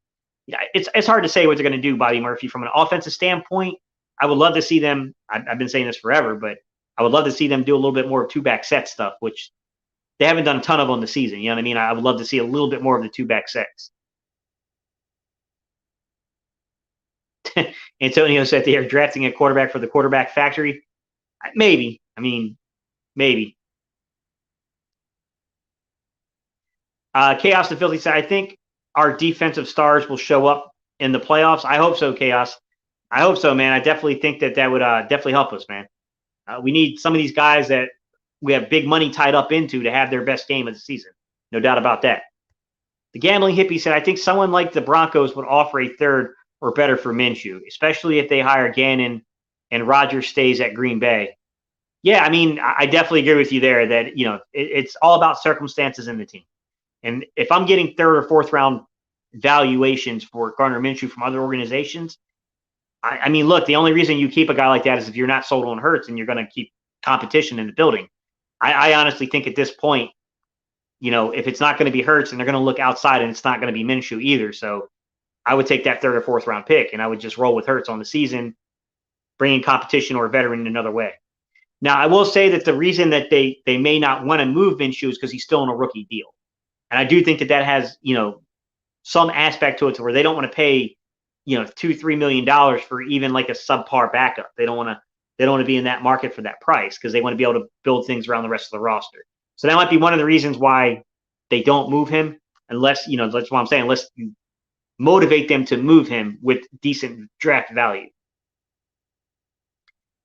Yeah, it's hard to say what they're going to do, Bobby Murphy, from an offensive standpoint. I would love to see them. I've been saying this forever, but I would love to see them do a little bit more of 2-back set stuff, which they haven't done a ton of on the season. You know what I mean? I would love to see a little bit more of the 2-back sets. Antonio said they are drafting a quarterback for the quarterback factory. Maybe. I mean, maybe. Chaos the Filthy said, I think our defensive stars will show up in the playoffs. I hope so, Chaos. I hope so, man. I definitely think that would definitely help us, man. We need some of these guys that we have big money tied up into to have their best game of the season. No doubt about that. The gambling hippie said, I think someone like the Broncos would offer a 3rd or better for Minshew, especially if they hire Gannon and Rodgers stays at Green Bay. Yeah, I mean, I definitely agree with you there that, it's all about circumstances in the team. And if I'm getting 3rd or 4th round valuations for Gardner Minshew from other organizations, I mean, look, the only reason you keep a guy like that is if you're not sold on Hurts and you're going to keep competition in the building. I honestly think at this point, if it's not going to be Hurts and they're going to look outside, and it's not going to be Minshew either. So I would take that 3rd or 4th round pick, and I would just roll with Hurts on the season, bring in competition or a veteran in another way. Now, I will say that the reason that they may not want to move Minshew is because he's still on a rookie deal. And I do think that has, some aspect to it to where they don't want to pay, $2-3 million for even like a subpar backup. They don't want to be in that market for that price, because they want to be able to build things around the rest of the roster. So that might be one of the reasons why they don't move him, unless, that's what I'm saying, unless you motivate them to move him with decent draft value.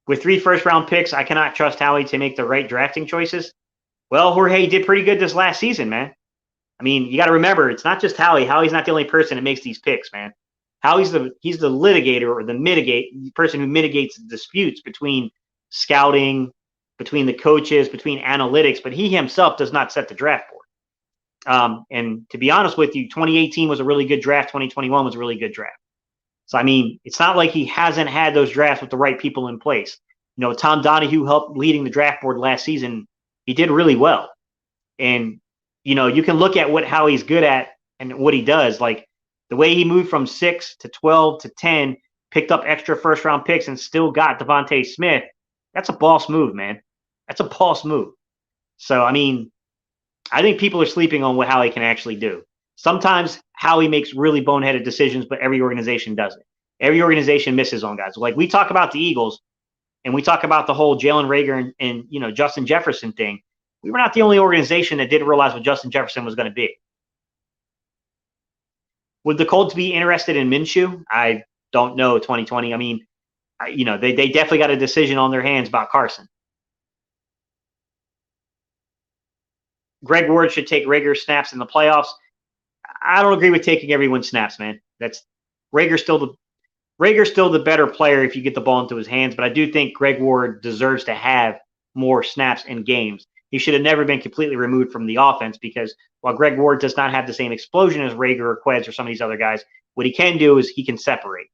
With 3 first-round picks, I cannot trust Howie to make the right drafting choices. Well, Jorge did pretty good this last season, man. I mean, you got to remember, it's not just Howie. Howie's not the only person that makes these picks, man. Howie's he's the litigator or the person who mitigates disputes between scouting, between the coaches, between analytics, but he himself does not set the draft board. And to be honest with you, 2018 was a really good draft. 2021 was a really good draft. So, I mean, it's not like he hasn't had those drafts with the right people in place. You know, Tom Donahue helped leading the draft board last season. He did really well. And, you know, you can look at how he's good at and what he does. Like the way he moved from 6 to 12 to 10, picked up extra first-round picks and still got Devontae Smith. That's a boss move, man. That's a boss move. So, I mean, I think people are sleeping on what Howie can actually do. Sometimes Howie makes really boneheaded decisions, but every organization doesn't. Every organization misses on guys. Like we talk about the Eagles, and we talk about the whole Jalen Reagor and you know Justin Jefferson thing. We were not the only organization that didn't realize what Justin Jefferson was going to be. Would the Colts be interested in Minshew? I don't know. 2020. I mean, you know, they definitely got a decision on their hands about Carson. Greg Ward should take Reagor snaps in the playoffs. I don't agree with taking everyone's snaps, man. That's Reagor's still the better player if you get the ball into his hands, but I do think Greg Ward deserves to have more snaps in games. He should have never been completely removed from the offense because while Greg Ward does not have the same explosion as Reagor or Quez or some of these other guys, what he can do is he can separate.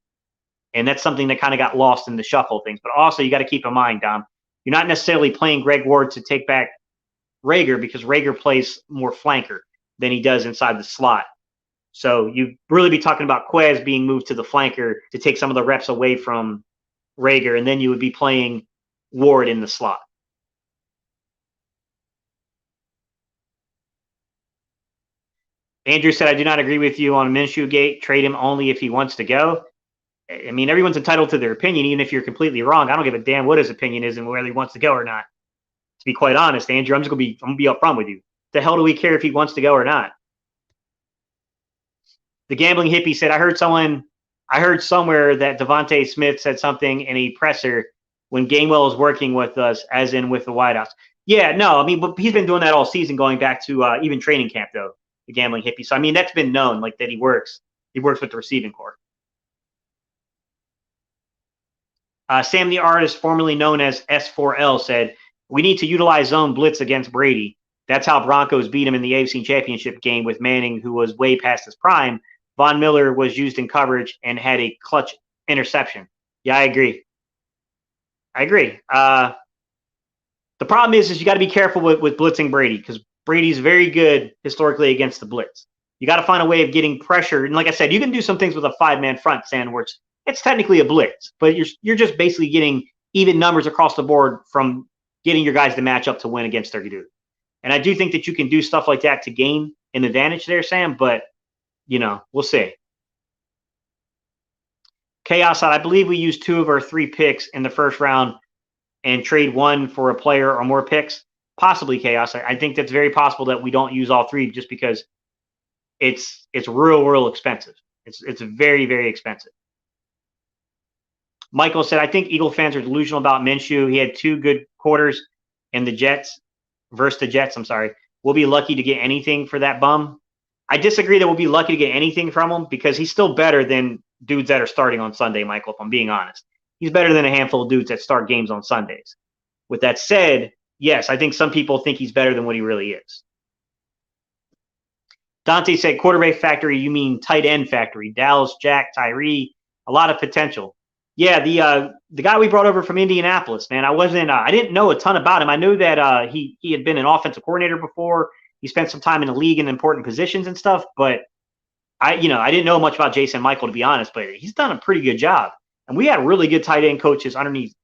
And that's something that kind of got lost in the shuffle things. But also you got to keep in mind, Dom, you're not necessarily playing Greg Ward to take back Reagor because Reagor plays more flanker than he does inside the slot. So you really be talking about Quez being moved to the flanker to take some of the reps away from Reagor, and then you would be playing Ward in the slot. Andrew said, I do not agree with you on Minshew Gate. Trade him only if he wants to go. I mean, everyone's entitled to their opinion, even if you're completely wrong. I don't give a damn what his opinion is and whether he wants to go or not. To be quite honest, Andrew, I'm going to be upfront with you. The hell do we care if he wants to go or not? The gambling hippie said, I heard somewhere that Devontae Smith said something in a presser when Gainwell is working with us, as in with the White House. Yeah, no, I mean, but he's been doing that all season, going back to even training camp, though, the gambling hippie. So, I mean, that's been known, like that he works with the receiving corps. Sam the Artist, formerly known as S4L, said, we need to utilize zone blitz against Brady. That's how Broncos beat him in the AFC Championship game with Manning, who was way past his prime. Von Miller was used in coverage and had a clutch interception. Yeah, I agree. The problem is you got to be careful with blitzing Brady because Brady's very good historically against the blitz. You got to find a way of getting pressure. And like I said, you can do some things with a 5-man front, Sam, where it's technically a blitz, but you're just basically getting even numbers across the board from getting your guys to match up to win against their dude. And I do think that you can do stuff like that to gain an advantage there, Sam, but, you know, we'll see. Chaos, I believe we used 2 of our 3 picks in the first round and trade 1 for a player or more picks. Possibly, Chaos. I think that's very possible that we don't use all 3 just because it's real expensive. It's very, very expensive. Michael said, I think Eagle fans are delusional about Minshew. He had 2 good quarters in the Jets versus the Jets. I'm sorry. We'll be lucky to get anything for that bum. I disagree that we'll be lucky to get anything from him because he's still better than dudes that are starting on Sunday, Michael, if I'm being honest. He's better than a handful of dudes that start games on Sundays. With that said, yes, I think some people think he's better than what he really is. Dante said, quarterback factory, you mean tight end factory. Dallas, Jack, Tyree, a lot of potential. Yeah, the guy we brought over from Indianapolis, man, I didn't know a ton about him. I knew that he had been an offensive coordinator before. He spent some time in the league in important positions and stuff, but I didn't know much about Jason Michael, to be honest, but he's done a pretty good job. And we had really good tight end coaches underneath,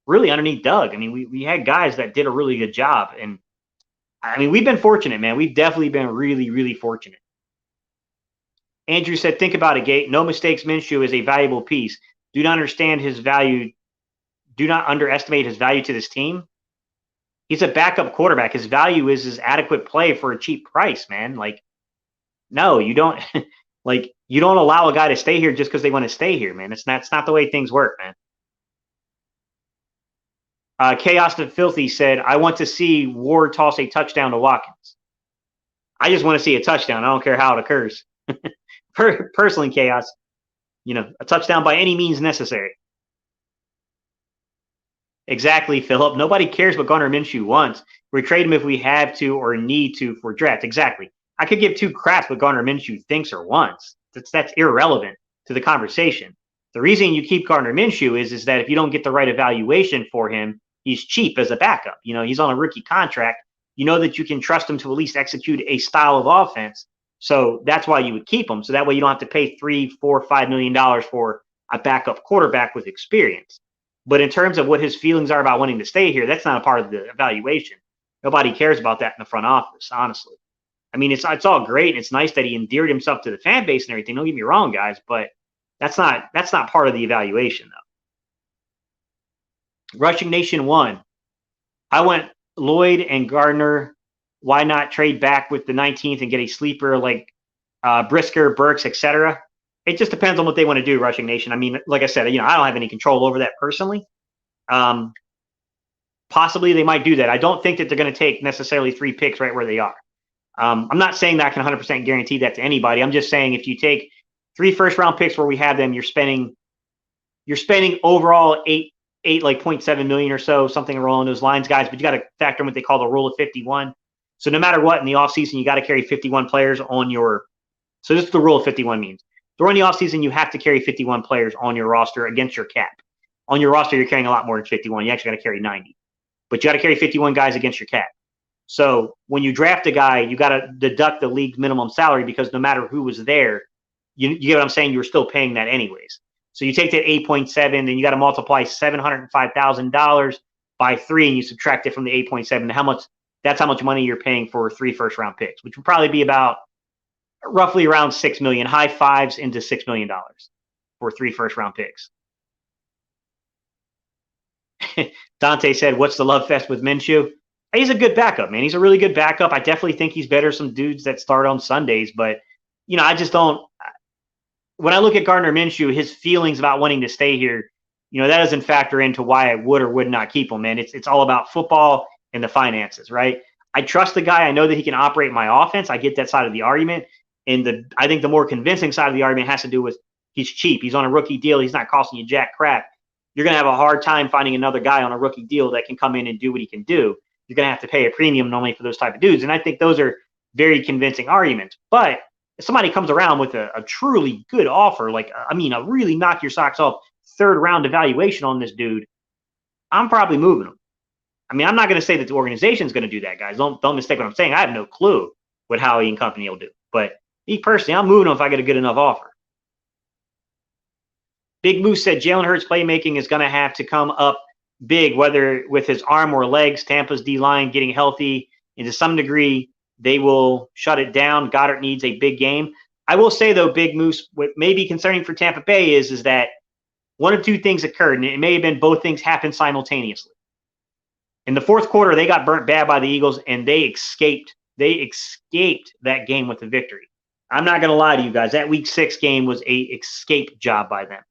really underneath Doug. I mean, we had guys that did a really good job. And I mean, we've been fortunate, man. We've definitely been really, really fortunate. Andrew said, think about it, Gate. No mistakes, Minshew is a valuable piece. Do not understand his value. Do not underestimate his value to this team. He's a backup quarterback. His value is his adequate play for a cheap price, man. Like, no, you don't like you don't allow a guy to stay here just because they want to stay here, man. That's not the way things work, man. Chaos the Filthy said, I want to see Ward toss a touchdown to Watkins. I just want to see a touchdown. I don't care how it occurs. Personally, Chaos, a touchdown by any means necessary. Exactly, Philip. Nobody cares what Gardner Minshew wants. We trade him if we have to or need to for draft. Exactly. I could give two craps what Gardner Minshew thinks or wants. That's irrelevant to the conversation. The reason you keep Gardner Minshew is that if you don't get the right evaluation for him, he's cheap as a backup. He's on a rookie contract. You know that you can trust him to at least execute a style of offense. So that's why you would keep him. So that way you don't have to pay $3, $4, $5 million for a backup quarterback with experience. But in terms of what his feelings are about wanting to stay here, that's not a part of the evaluation. Nobody cares about that in the front office, honestly. I mean, it's all great, and it's nice that he endeared himself to the fan base and everything. Don't get me wrong, guys, but that's not part of the evaluation, though. Rushing Nation 1. I went Lloyd and Gardner. Why not trade back with the 19th and get a sleeper like Brisker, Burks, etc.? It just depends on what they want to do, Rushing Nation. I mean, like I said, I don't have any control over that personally. Possibly they might do that. I don't think that they're going to take necessarily 3 picks right where they are. I'm not saying that I can 100% guarantee that to anybody. I'm just saying if you take 3 first-round picks where we have them, you're spending overall eight like 0.7 million or so, something along those lines, guys. But you got to factor in what they call the rule of 51. So no matter what in the offseason, you got to carry 51 players on your. So this is the rule of 51 means. During the offseason, you have to carry 51 players on your roster against your cap. On your roster, you're carrying a lot more than 51. You actually got to carry 90. But you got to carry 51 guys against your cap. So when you draft a guy, you got to deduct the league minimum salary because no matter who was there, you get what I'm saying? You're still paying that anyways. So you take that 8.7 and you got to multiply $705,000 by 3 and you subtract it from the 8.7. That's how much money you're paying for 3 first-round picks, which would probably be about roughly around $6 million, high fives into $6 million for 3 first-round picks. Dante said, what's the love fest with Minshew? He's a good backup, man. He's a really good backup. I definitely think he's better some dudes that start on Sundays, but I just don't. When I look at Gardner Minshew, his feelings about wanting to stay here, that doesn't factor into why I would or would not keep him, man. It's all about football and the finances, right? I trust the guy. I know that he can operate my offense. I get that side of the argument. And I think the more convincing side of the argument has to do with he's cheap. He's on a rookie deal. He's not costing you jack crap. You're going to have a hard time finding another guy on a rookie deal that can come in and do what he can do. You're going to have to pay a premium normally for those type of dudes. And I think those are very convincing arguments. But if somebody comes around with a truly good offer, a really knock your socks off 3rd round evaluation on this dude, I'm probably moving him. I mean, I'm not going to say that the organization is going to do that, guys. Don't mistake what I'm saying. I have no clue what Howie and company will do. But me personally, I'm moving him if I get a good enough offer. Big Moose said Jalen Hurts' playmaking is going to have to come up big, whether with his arm or legs. Tampa's D-line getting healthy, and to some degree, they will shut it down. Goddard needs a big game. I will say, though, Big Moose, what may be concerning for Tampa Bay is that one of 2 things occurred, and it may have been both things happened simultaneously. In the 4th quarter, they got burnt bad by the Eagles, and they escaped. They escaped that game with a victory. I'm not going to lie to you guys. That Week 6 game was a escape job by them.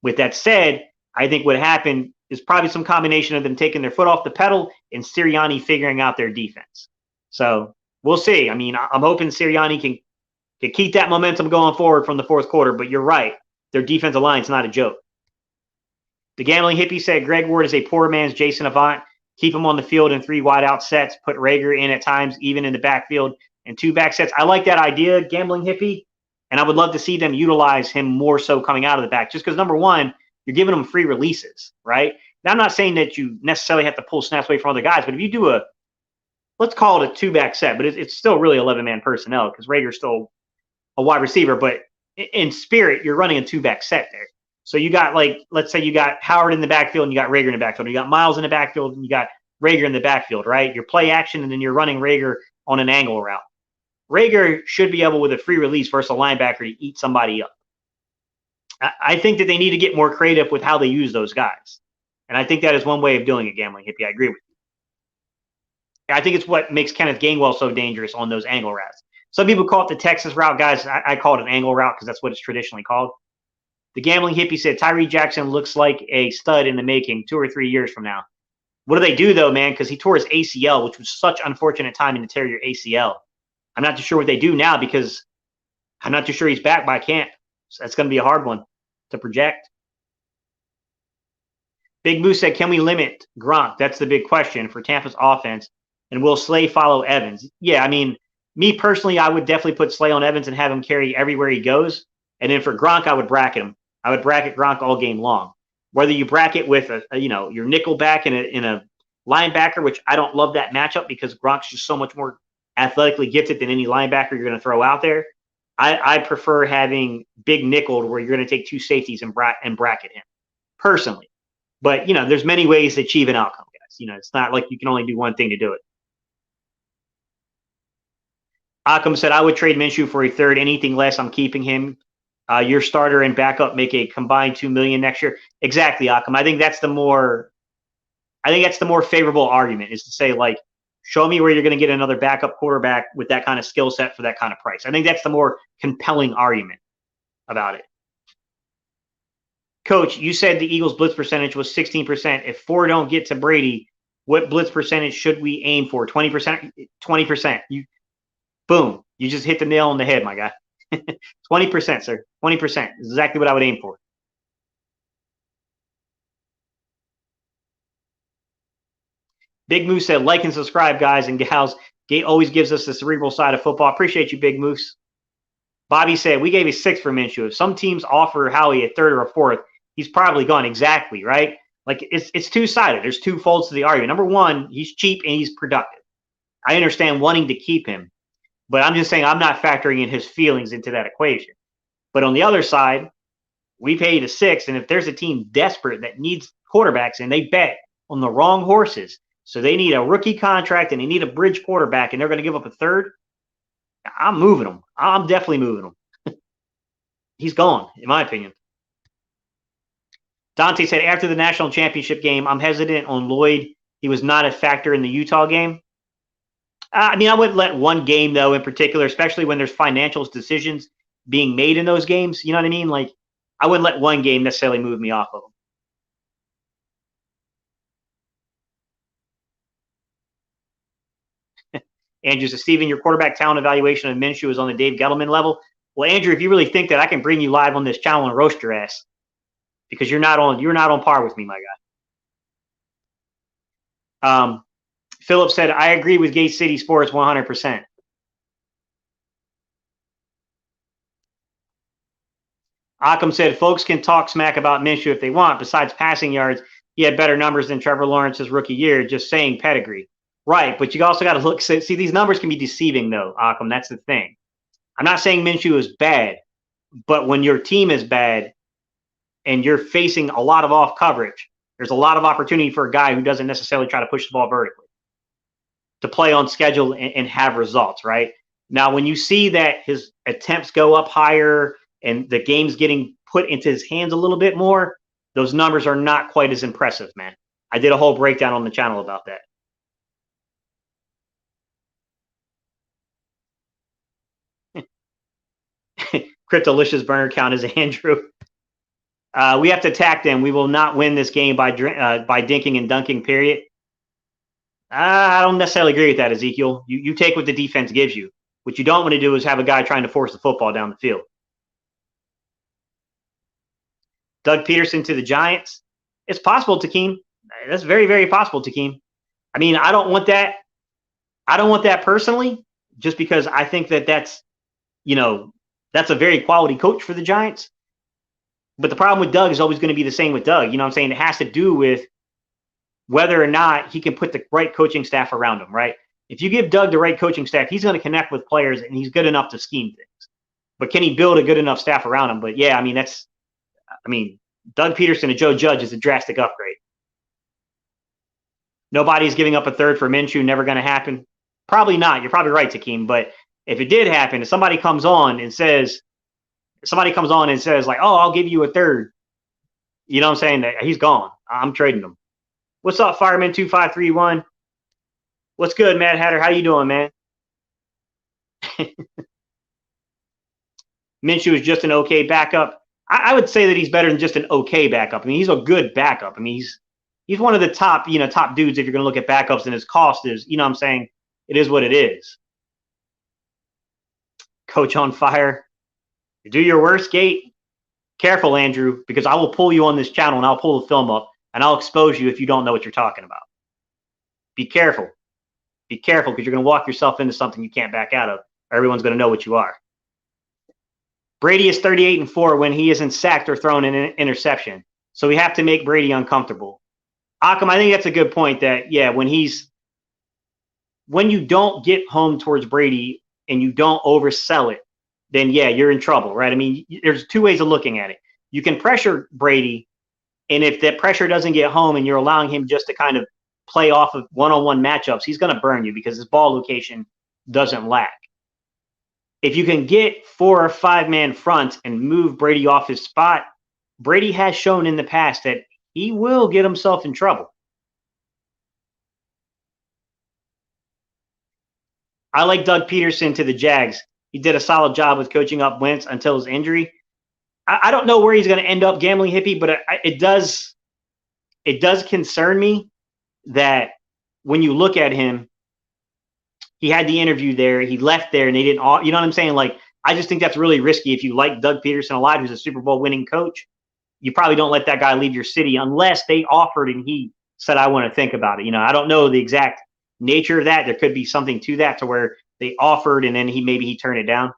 With that said, I think what happened is probably some combination of them taking their foot off the pedal and Sirianni figuring out their defense. So we'll see. I mean, I'm hoping Sirianni can keep that momentum going forward from the 4th quarter, but you're right. Their defensive line is not a joke. The Gambling Hippie said Greg Ward is a poor man's Jason Avant. Keep him on the field in 3 wide-out sets. Put Rager in at times, even in the backfield, and 2 back sets. I like that idea, Gambling Hippie, and I would love to see them utilize him more so coming out of the back just because, number one, you're giving them free releases, right? Now, I'm not saying that you necessarily have to pull snaps away from other guys, but if you do let's call it a 2-back set, but it's still really 11-man personnel because Rager's still a wide receiver, but in spirit, you're running a 2-back set there. So you got, let's say you got Howard in the backfield and you got Rager in the backfield. You got Miles in the backfield and you got Rager in the backfield, right? You're play action and then you're running Rager on an angle route. Rager should be able, with a free release versus a linebacker, to eat somebody up. I think that they need to get more creative with how they use those guys. And I think that is one way of doing it, Gambling Hippie. I agree with you. I think it's what makes Kenneth Gainwell so dangerous on those angle routes. Some people call it the Texas route, guys. I call it an angle route because that's what it's traditionally called. The Gambling Hippie said Tyree Jackson looks like a stud in the making 2 or 3 years from now. What do they do though, man? Because he tore his ACL, which was such unfortunate timing to tear your ACL. I'm not too sure what they do now because I'm not too sure he's back by camp. So that's going to be a hard one to project. Big Moose said, can we limit Gronk? That's the big question for Tampa's offense. And will Slay follow Evans? Yeah, I mean, me personally, I would definitely put Slay on Evans and have him carry everywhere he goes. And then for Gronk, I would bracket him. I would bracket Gronk all game long. Whether you bracket with your nickel back in a linebacker, which I don't love that matchup because Gronk's just so much more athletically gifted than any linebacker you're going to throw out there. I prefer having big nickel where you're going to take two safeties and bracket him personally. But, there's many ways to achieve an outcome, guys. It's not like you can only do one thing to do it. Akam said, I would trade Minshew for a third. Anything less, I'm keeping him. Your starter and backup make a combined $2 million next year. Exactly, Akam. I think that's the more favorable argument is to say, like, show me where you're going to get another backup quarterback with that kind of skill set for that kind of price. I think that's the more compelling argument about it. Coach, you said the Eagles' blitz percentage was 16%. If 4 don't get to Brady, what blitz percentage should we aim for? 20%? 20%. Boom. You just hit the nail on the head, my guy. 20%, sir. 20% is exactly what I would aim for. Big Moose said, like and subscribe, guys and gals. Gate always gives us the cerebral side of football. Appreciate you, Big Moose. Bobby said, we gave a 6 for Minshew. If some teams offer Howie a third or a fourth, he's probably gone. Exactly, right? Like, it's two-sided. There's two folds to the argument. Number one, he's cheap and he's productive. I understand wanting to keep him, but I'm just saying I'm not factoring in his feelings into that equation. But on the other side, we paid a 6, and if there's a team desperate that needs quarterbacks and they bet on the wrong horses, so they need a rookie contract and they need a bridge quarterback and they're going to give up a third, I'm moving him. I'm definitely moving him. He's gone, in my opinion. Dante said, after the national championship game, I'm hesitant on Lloyd. He was not a factor in the Utah game. I wouldn't let one game, though, in particular, especially when there's financial decisions being made in those games. You know what I mean? Like, I wouldn't let one game necessarily move me off of him. Andrew says, Steven, your quarterback talent evaluation of Minshew is on the Dave Gettleman level. Well, Andrew, if you really think that, I can bring you live on this channel and roast your ass because you're not on par with me, my guy. Philip said, I agree with Gate City Sports 100%. Occam said, folks can talk smack about Minshew if they want. Besides passing yards, he had better numbers than Trevor Lawrence's rookie year, just saying pedigree. Right, but you also got to look. See, these numbers can be deceiving, though, Occam. That's the thing. I'm not saying Minshew is bad, but when your team is bad and you're facing a lot of off coverage, there's a lot of opportunity for a guy who doesn't necessarily try to push the ball vertically to play on schedule and have results, right? Now, when you see that his attempts go up higher and the game's getting put into his hands a little bit more, those numbers are not quite as impressive, man. I did a whole breakdown on the channel about that. Cryptolicious burner count is Andrew. We have to attack them. We will not win this game by dinking and dunking, period. I don't necessarily agree with that, Ezekiel. You take what the defense gives you. What you don't want to do is have a guy trying to force the football down the field. Doug Peterson to the Giants. It's possible, Takeem. That's very, very possible, Takeem. I mean, I don't want that. I don't want that personally, just because I think that's a very quality coach for the Giants. But the problem with Doug is always going to be the same with Doug. You know what I'm saying? It has to do with whether or not he can put the right coaching staff around him, right? If you give Doug the right coaching staff, he's going to connect with players and he's good enough to scheme things. But can he build a good enough staff around him? But yeah, Doug Peterson to Joe Judge is a drastic upgrade. Nobody's giving up a third for Minshew. Never going to happen. Probably not. You're probably right, Takeem. But if it did happen, if somebody comes on and says, like, oh, I'll give you a third, you know what I'm saying? That he's gone. I'm trading him. What's up, Fireman 2531? What's good, Mad Hatter? How you doing, man? Minshew is just an okay backup. I would say that he's better than just an okay backup. I mean, he's a good backup. I mean, he's one of the top, top dudes if you're going to look at backups, and his cost is, what I'm saying, it is what it is. Coach on fire. Do your worst, Gate. Careful, Andrew, because I will pull you on this channel and I'll pull the film up and I'll expose you if you don't know what you're talking about. Be careful. Be careful, because you're going to walk yourself into something you can't back out of, or everyone's going to know what you are. Brady is 38-4 when he isn't sacked or thrown an interception. So we have to make Brady uncomfortable. Akam, I think that's a good point that, yeah, when you don't get home towards Brady and you don't oversell it, then yeah, you're in trouble, right? I mean, there's two ways of looking at it. You can pressure Brady, and if that pressure doesn't get home and you're allowing him just to kind of play off of one-on-one matchups, he's going to burn you because his ball location doesn't lack. If you can get 4 or 5 man front and move Brady off his spot, Brady has shown in the past that he will get himself in trouble. I like Doug Peterson to the Jags. He did a solid job with coaching up Wentz until his injury. I don't know where he's going to end up, Gambling Hippie, but it does concern me that when you look at him, he had the interview there, he left there, and they didn't, you know what I'm saying? Like, I just think that's really risky. If you like Doug Peterson a lot, who's a Super Bowl winning coach, you probably don't let that guy leave your city unless they offered and he said, I want to think about it. I don't know the exact nature of that. There could be something to that, to where they offered and then maybe he turned it down.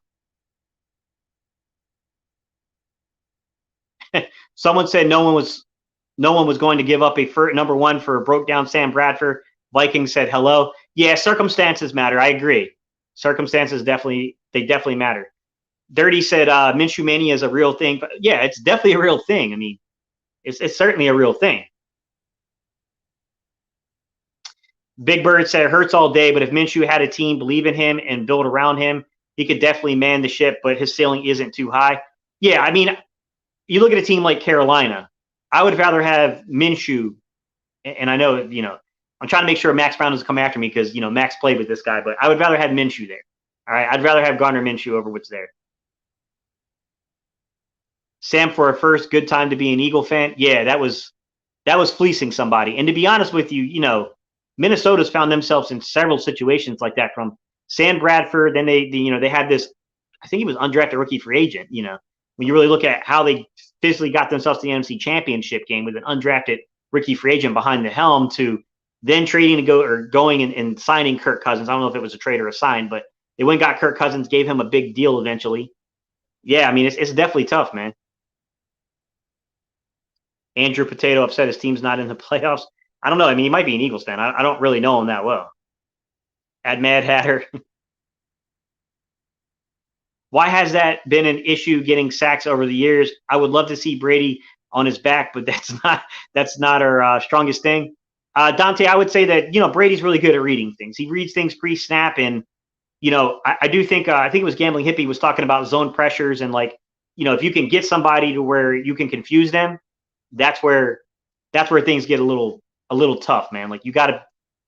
Someone said no one was going to give up a number 1 for a broke down Sam Bradford. Vikings said hello. Yeah, circumstances matter. I agree. Circumstances definitely matter. Dirty said Minshew Mania is a real thing. But yeah, it's definitely a real thing. I mean, it's certainly a real thing. Big Bird said Hurts all day, but if Minshew had a team believe in him and build around him, he could definitely man the ship, but his ceiling isn't too high. Yeah, I mean, you look at a team like Carolina, I would rather have Minshew, and I know, I'm trying to make sure Max Brown doesn't come after me because, Max played with this guy, but I would rather have Minshew there. All right, I'd rather have Gardner Minshew over what's there. Sam, for a first, good time to be an Eagle fan. Yeah, that was fleecing somebody. And to be honest with you, Minnesota's found themselves in several situations like that, from Sam Bradford. Then they had this, I think he was undrafted rookie free agent. When you really look at how they physically got themselves to the NFC Championship game with an undrafted rookie free agent behind the helm, to then trading to going and signing Kirk Cousins. I don't know if it was a trade or a sign, but they went and got Kirk Cousins, gave him a big deal eventually. Yeah, I mean, it's definitely tough, man. Andrew Potato upset his team's not in the playoffs. I don't know. I mean, he might be an Eagles fan. I don't really know him that well. At Mad Hatter. Why has that been an issue, getting sacks over the years? I would love to see Brady on his back, but that's not our strongest thing. Dante, I would say that, Brady's really good at reading things. He reads things pre-snap, and, I do think, I think it was Gambling Hippie was talking about zone pressures, and if you can get somebody to where you can confuse them, that's where things get a little tough, man. Like, you gotta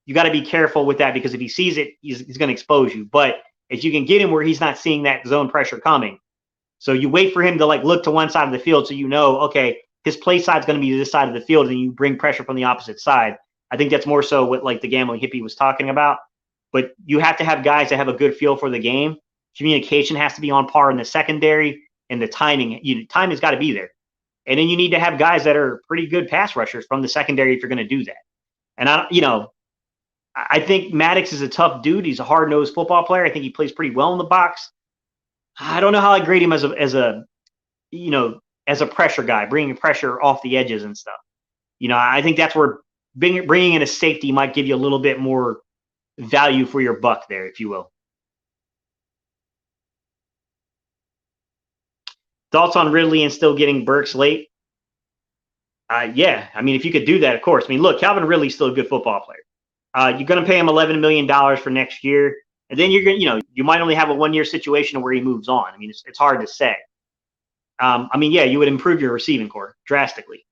be careful with that, because if he sees it, he's going to expose you. But if you can get him where he's not seeing that zone pressure coming, so you wait for him to look to one side of the field, so okay, his play side's going to be this side of the field, and you bring pressure from the opposite side. I think that's more so what the Gambling Hippie was talking about. But you have to have guys that have a good feel for the game. Communication has to be on par in the secondary, and the timing has got to be there. And then you need to have guys that are pretty good pass rushers from the secondary if you're going to do that. And I think Maddox is a tough dude. He's a hard-nosed football player. I think he plays pretty well in the box. I don't know how I grade him as a pressure guy, bringing pressure off the edges and stuff. I think that's where bringing in a safety might give you a little bit more value for your buck there, if you will. Thoughts on Ridley and still getting Burks late? Yeah, I mean, if you could do that, of course. I mean, look, Calvin Ridley's still a good football player. You're going to pay him $11 million for next year, and then you're going to, you might only have a 1-year situation where he moves on. I mean, it's hard to say. I mean, yeah, you would improve your receiving core drastically.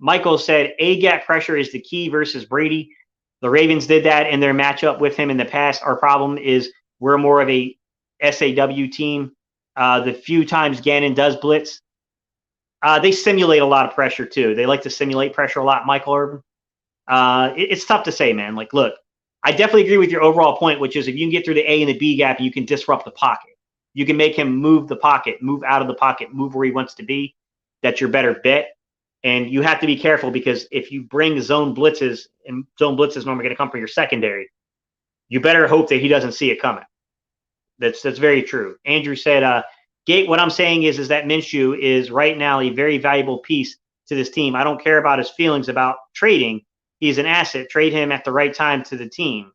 Michael said A-gap pressure is the key versus Brady. The Ravens did that in their matchup with him in the past. Our problem is we're more of a SAW team. The few times Gannon does blitz, They simulate a lot of pressure too. They like to simulate pressure a lot, Michael Irvin. It's tough to say, man. Like, look, I definitely agree with your overall point, which is if you can get through the A and the B gap, you can disrupt the pocket. You can make him move the pocket, move out of the pocket, move where he wants to be. That's your better bet. And you have to be careful because if you bring zone blitzes, and zone blitzes normally going to come from your secondary, you better hope that he doesn't see it coming. That's very true. Andrew said, Gate, what I'm saying is that Minshew is right now a very valuable piece to this team. I don't care about his feelings about trading. He's an asset. Trade him at the right time to the team.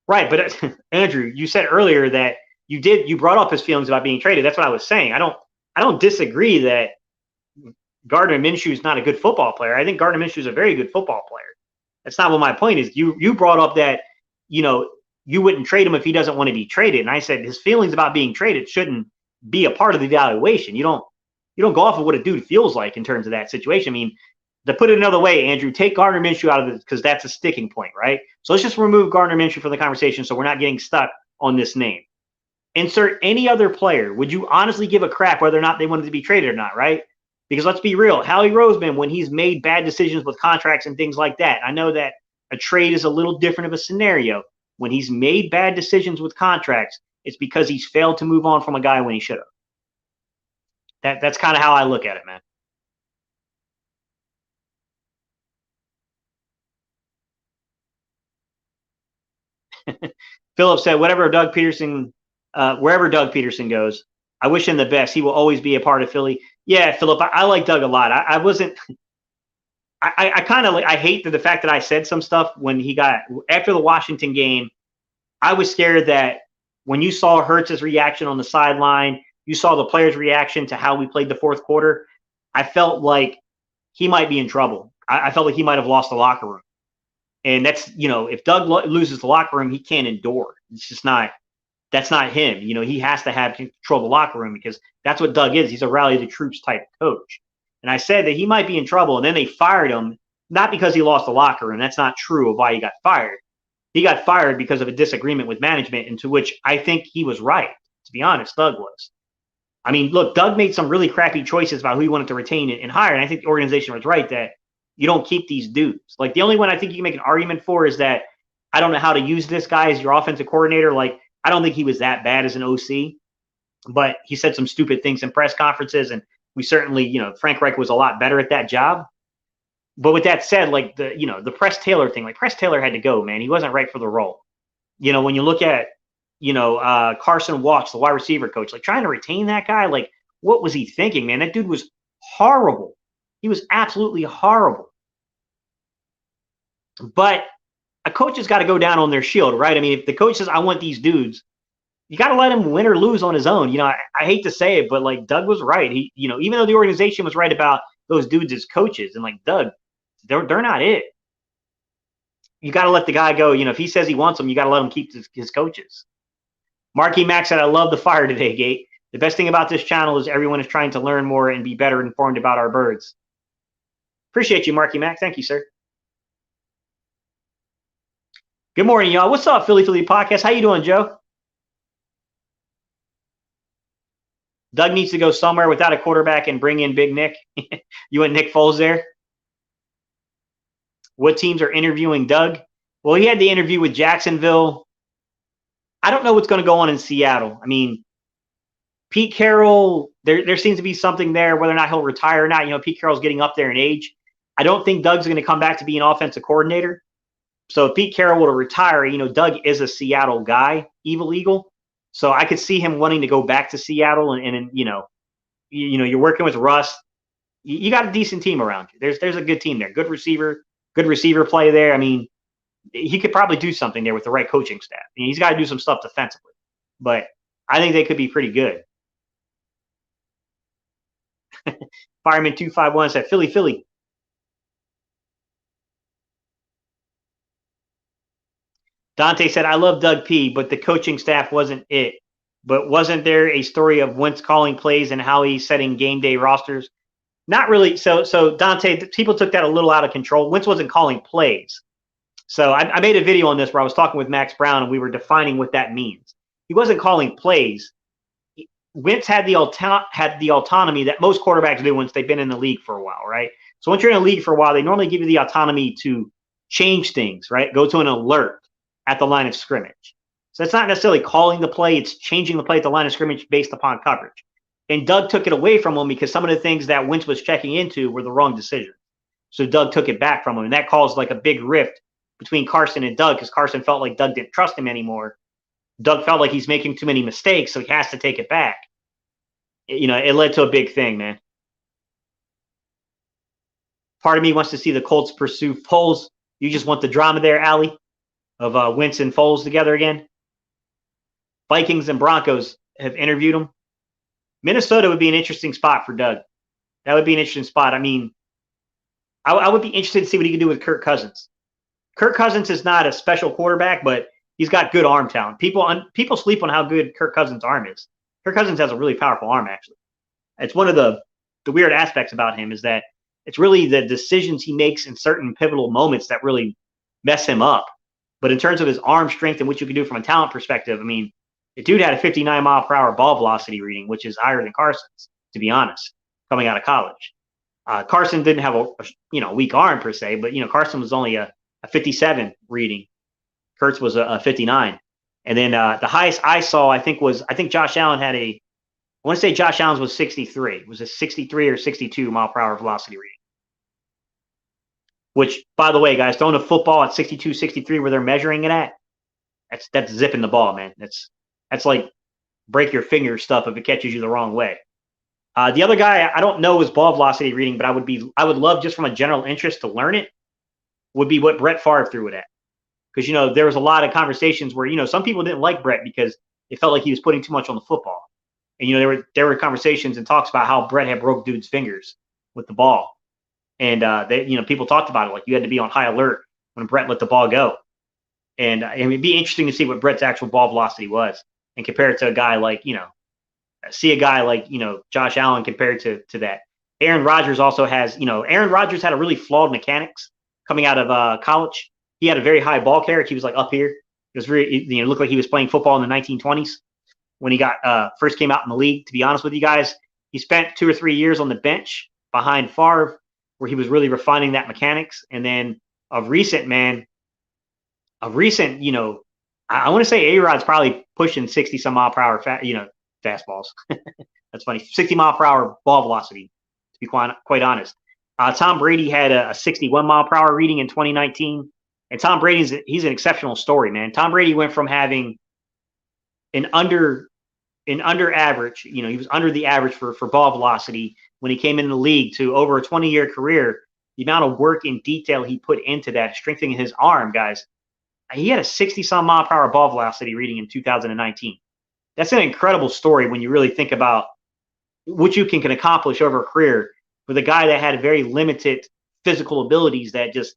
Right, but Andrew, you said earlier that you brought up his feelings about being traded. That's what I was saying. I don't disagree that Gardner Minshew is not a good football player. I think Gardner Minshew is a very good football player. That's not what my point is. You brought up that, you wouldn't trade him if he doesn't want to be traded. And I said his feelings about being traded shouldn't be a part of the evaluation. You don't go off of what a dude feels like in terms of that situation. I mean, to put it another way, Andrew, take Gardner Minshew out of it because that's a sticking point, right? So let's just remove Gardner Minshew from the conversation so we're not getting stuck on this name. Insert any other player. Would you honestly give a crap whether or not they wanted to be traded or not, right? Because let's be real, Howie Roseman, when he's made bad decisions with contracts and things like that, I know that a trade is a little different of a scenario. When he's made bad decisions with contracts, it's because he's failed to move on from a guy when he should have. That's kind of how I look at it, man. Philip said, wherever Doug Peterson goes, I wish him the best. He will always be a part of Philly. Yeah, Philip, I like Doug a lot. I wasn't. I kind of I hate the fact that I said some stuff when he got after the Washington game. I was scared that when you saw Hurts' reaction on the sideline, you saw the players' reaction to how we played the fourth quarter. I felt like he might be in trouble. I felt like he might have lost the locker room. And that's, if Doug loses the locker room, he can't endure. It's just not, that's not him. He has to have control of the locker room because that's what Doug is. He's a rally the troops type coach. And I said that he might be in trouble. And then they fired him, not because he lost the locker room. That's not true of why he got fired. He got fired because of a disagreement with management, into which I think he was right. To be honest, Doug was. I mean, look, Doug made some really crappy choices about who he wanted to retain and hire. And I think the organization was right that you don't keep these dudes. Like, the only one I think you can make an argument for is that I don't know how to use this guy as your offensive coordinator. Like, I don't think he was that bad as an OC, but he said some stupid things in press conferences. And we certainly, Frank Reich was a lot better at that job. But with that said, like the Press Taylor thing, like Press Taylor had to go, man. He wasn't right for the role. When you look at, Carson Walks, the wide receiver coach, like trying to retain that guy, like what was he thinking, man? That dude was horrible. He was absolutely horrible. But a coach has got to go down on their shield, right? I mean, if the coach says, I want these dudes, you got to let him win or lose on his own. I hate to say it, but like Doug was right. He, even though the organization was right about those dudes as coaches, and like Doug, they're not it. You got to let the guy go. If he says he wants them, you got to let him keep his coaches. Marky Max said, I love the fire today, Gate. The best thing about this channel is everyone is trying to learn more and be better informed about our birds. Appreciate you, Marky Max. Thank you, sir. Good morning, y'all. What's up, Philly Podcast? How you doing, Joe? Doug needs to go somewhere without a quarterback and bring in Big Nick. You and Nick Foles there? What teams are interviewing Doug? Well, he had the interview with Jacksonville. I don't know what's going to go on in Seattle. I mean, Pete Carroll, there seems to be something there, whether or not he'll retire or not. Pete Carroll's getting up there in age. I don't think Doug's going to come back to be an offensive coordinator. So if Pete Carroll were to retire, Doug is a Seattle guy, Evil Eagle. So I could see him wanting to go back to Seattle and you're working with Russ. You got a decent team around you. There's a good team there. Good receiver play there. I mean, he could probably do something there with the right coaching staff. I mean, he's got to do some stuff defensively, but I think they could be pretty good. Fireman 251 said, Philly. Dante said, I love Doug P., but the coaching staff wasn't it. But wasn't there a story of Wentz calling plays and how he's setting game day rosters? Not really. So Dante, people took that a little out of control. Wentz wasn't calling plays. So I made a video on this where I was talking with Max Brown and we were defining what that means. He wasn't calling plays. Wentz had the autonomy that most quarterbacks do once they've been in the league for a while, right? So once you're in a league for a while, they normally give you the autonomy to change things, right? Go to an alert at the line of scrimmage. So it's not necessarily calling the play, it's changing the play at the line of scrimmage based upon coverage. And Doug took it away from him because some of the things that Wentz was checking into were the wrong decisions. So Doug took it back from him, and that caused like a big rift between Carson and Doug because Carson felt like Doug didn't trust him anymore. Doug felt like he's making too many mistakes, so he has to take it back. It led to a big thing, man. Part of me wants to see the Colts pursue Foles. You just want the drama there, Allie, of Wentz and Foles together again. Vikings and Broncos have interviewed him. Minnesota would be an interesting spot for Doug. That would be an interesting spot. I mean, I would be interested to see what he can do with Kirk Cousins. Kirk Cousins is not a special quarterback, but he's got good arm talent. People sleep on how good Kirk Cousins' arm is. Kirk Cousins has a really powerful arm, actually. It's one of the weird aspects about him is that it's really the decisions he makes in certain pivotal moments that really mess him up. But in terms of his arm strength and what you can do from a talent perspective, I mean, the dude had a 59-mile-per-hour ball velocity reading, which is higher than Carson's, to be honest, coming out of college. Carson didn't have a weak arm per se, but Carson was only a 57 reading. Kurtz was a 59. And then the highest I saw, I think Josh Allen had I want to say Josh Allen's was 63. It was a 63 or 62 mile per hour velocity reading. Which, by the way, guys, throwing a football at 62, 63 where they're measuring it at, that's zipping the ball, man. That's like break your finger stuff if it catches you the wrong way. The other guy, I don't know his ball velocity reading, but I would love just from a general interest to learn it, would be what Brett Favre threw it at. Because, there was a lot of conversations where, some people didn't like Brett because they felt like he was putting too much on the football. And, there were conversations and talks about how Brett had broke dudes' fingers with the ball. And, people talked about it. Like, you had to be on high alert when Brett let the ball go. And it'd be interesting to see what Brett's actual ball velocity was and compare it to a guy like, Josh Allen compared to that. Aaron Rodgers also has, Aaron Rodgers had a really flawed mechanics coming out of college. He had a very high ball carriage. He was like up here. It was very, looked like he was playing football in the 1920s when he got first came out in the league. To be honest with you guys, he spent 2 or 3 years on the bench behind Favre, where he was really refining that mechanics. And then I want to say A-Rod's probably pushing 60 some mile per hour, fastballs. That's funny. 60 mile per hour ball velocity, to be quite honest. Tom Brady had a 61 mile per hour reading in 2019. And Tom Brady's he's an exceptional story, man. Tom Brady went from having an under average, he was under the average for ball velocity when he came into the league to over a 20-year career. The amount of work and detail he put into that, strengthening his arm, guys. He had a 60-some mile per hour ball velocity reading in 2019. That's an incredible story when you really think about what you can accomplish over a career with a guy that had very limited physical abilities that just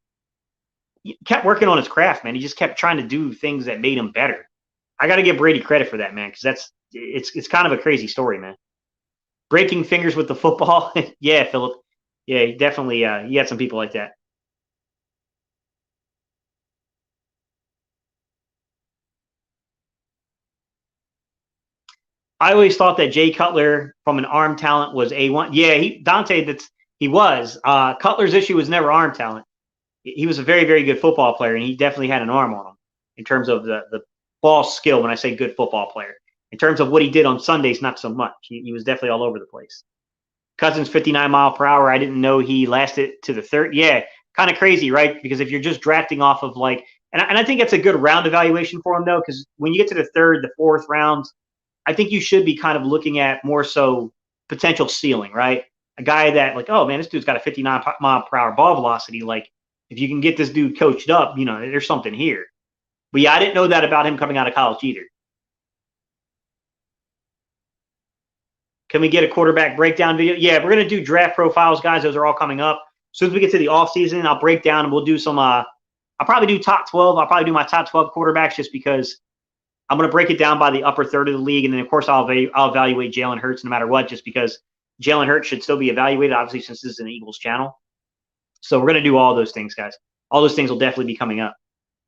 kept working on his craft, man. He just kept trying to do things that made him better. I got to give Brady credit for that, man, because it's kind of a crazy story, man. Breaking fingers with the football. Yeah, Philip. Yeah, definitely. You had some people like that. I always thought that Jay Cutler from an arm talent was A1. Yeah, he was. Cutler's issue was never arm talent. He was a very, very good football player, and he definitely had an arm on him in terms of the ball skill. When I say good football player, in terms of what he did on Sundays, not so much. He was definitely all over the place. Cousins 59 mile per hour. I didn't know he lasted to the third. Yeah, kind of crazy, right? Because if you're just drafting off of and I think it's a good round evaluation for him though, because when you get to the third, the fourth rounds, I think you should be kind of looking at more so potential ceiling, right? A guy that oh man, this dude's got a 59 mile per hour ball velocity. If you can get this dude coached up, there's something here. But yeah, I didn't know that about him coming out of college either. Can we get a quarterback breakdown video? Yeah, we're going to do draft profiles, guys. Those are all coming up. As soon as we get to the offseason, I'll break down and we'll do some I'll probably do top 12. I'll probably do my top 12 quarterbacks just because I'm going to break it down by the upper third of the league. And then, of course, I'll evaluate Jalen Hurts no matter what, just because Jalen Hurts should still be evaluated, obviously, since this is an Eagles channel. So we're going to do all those things, guys. All those things will definitely be coming up.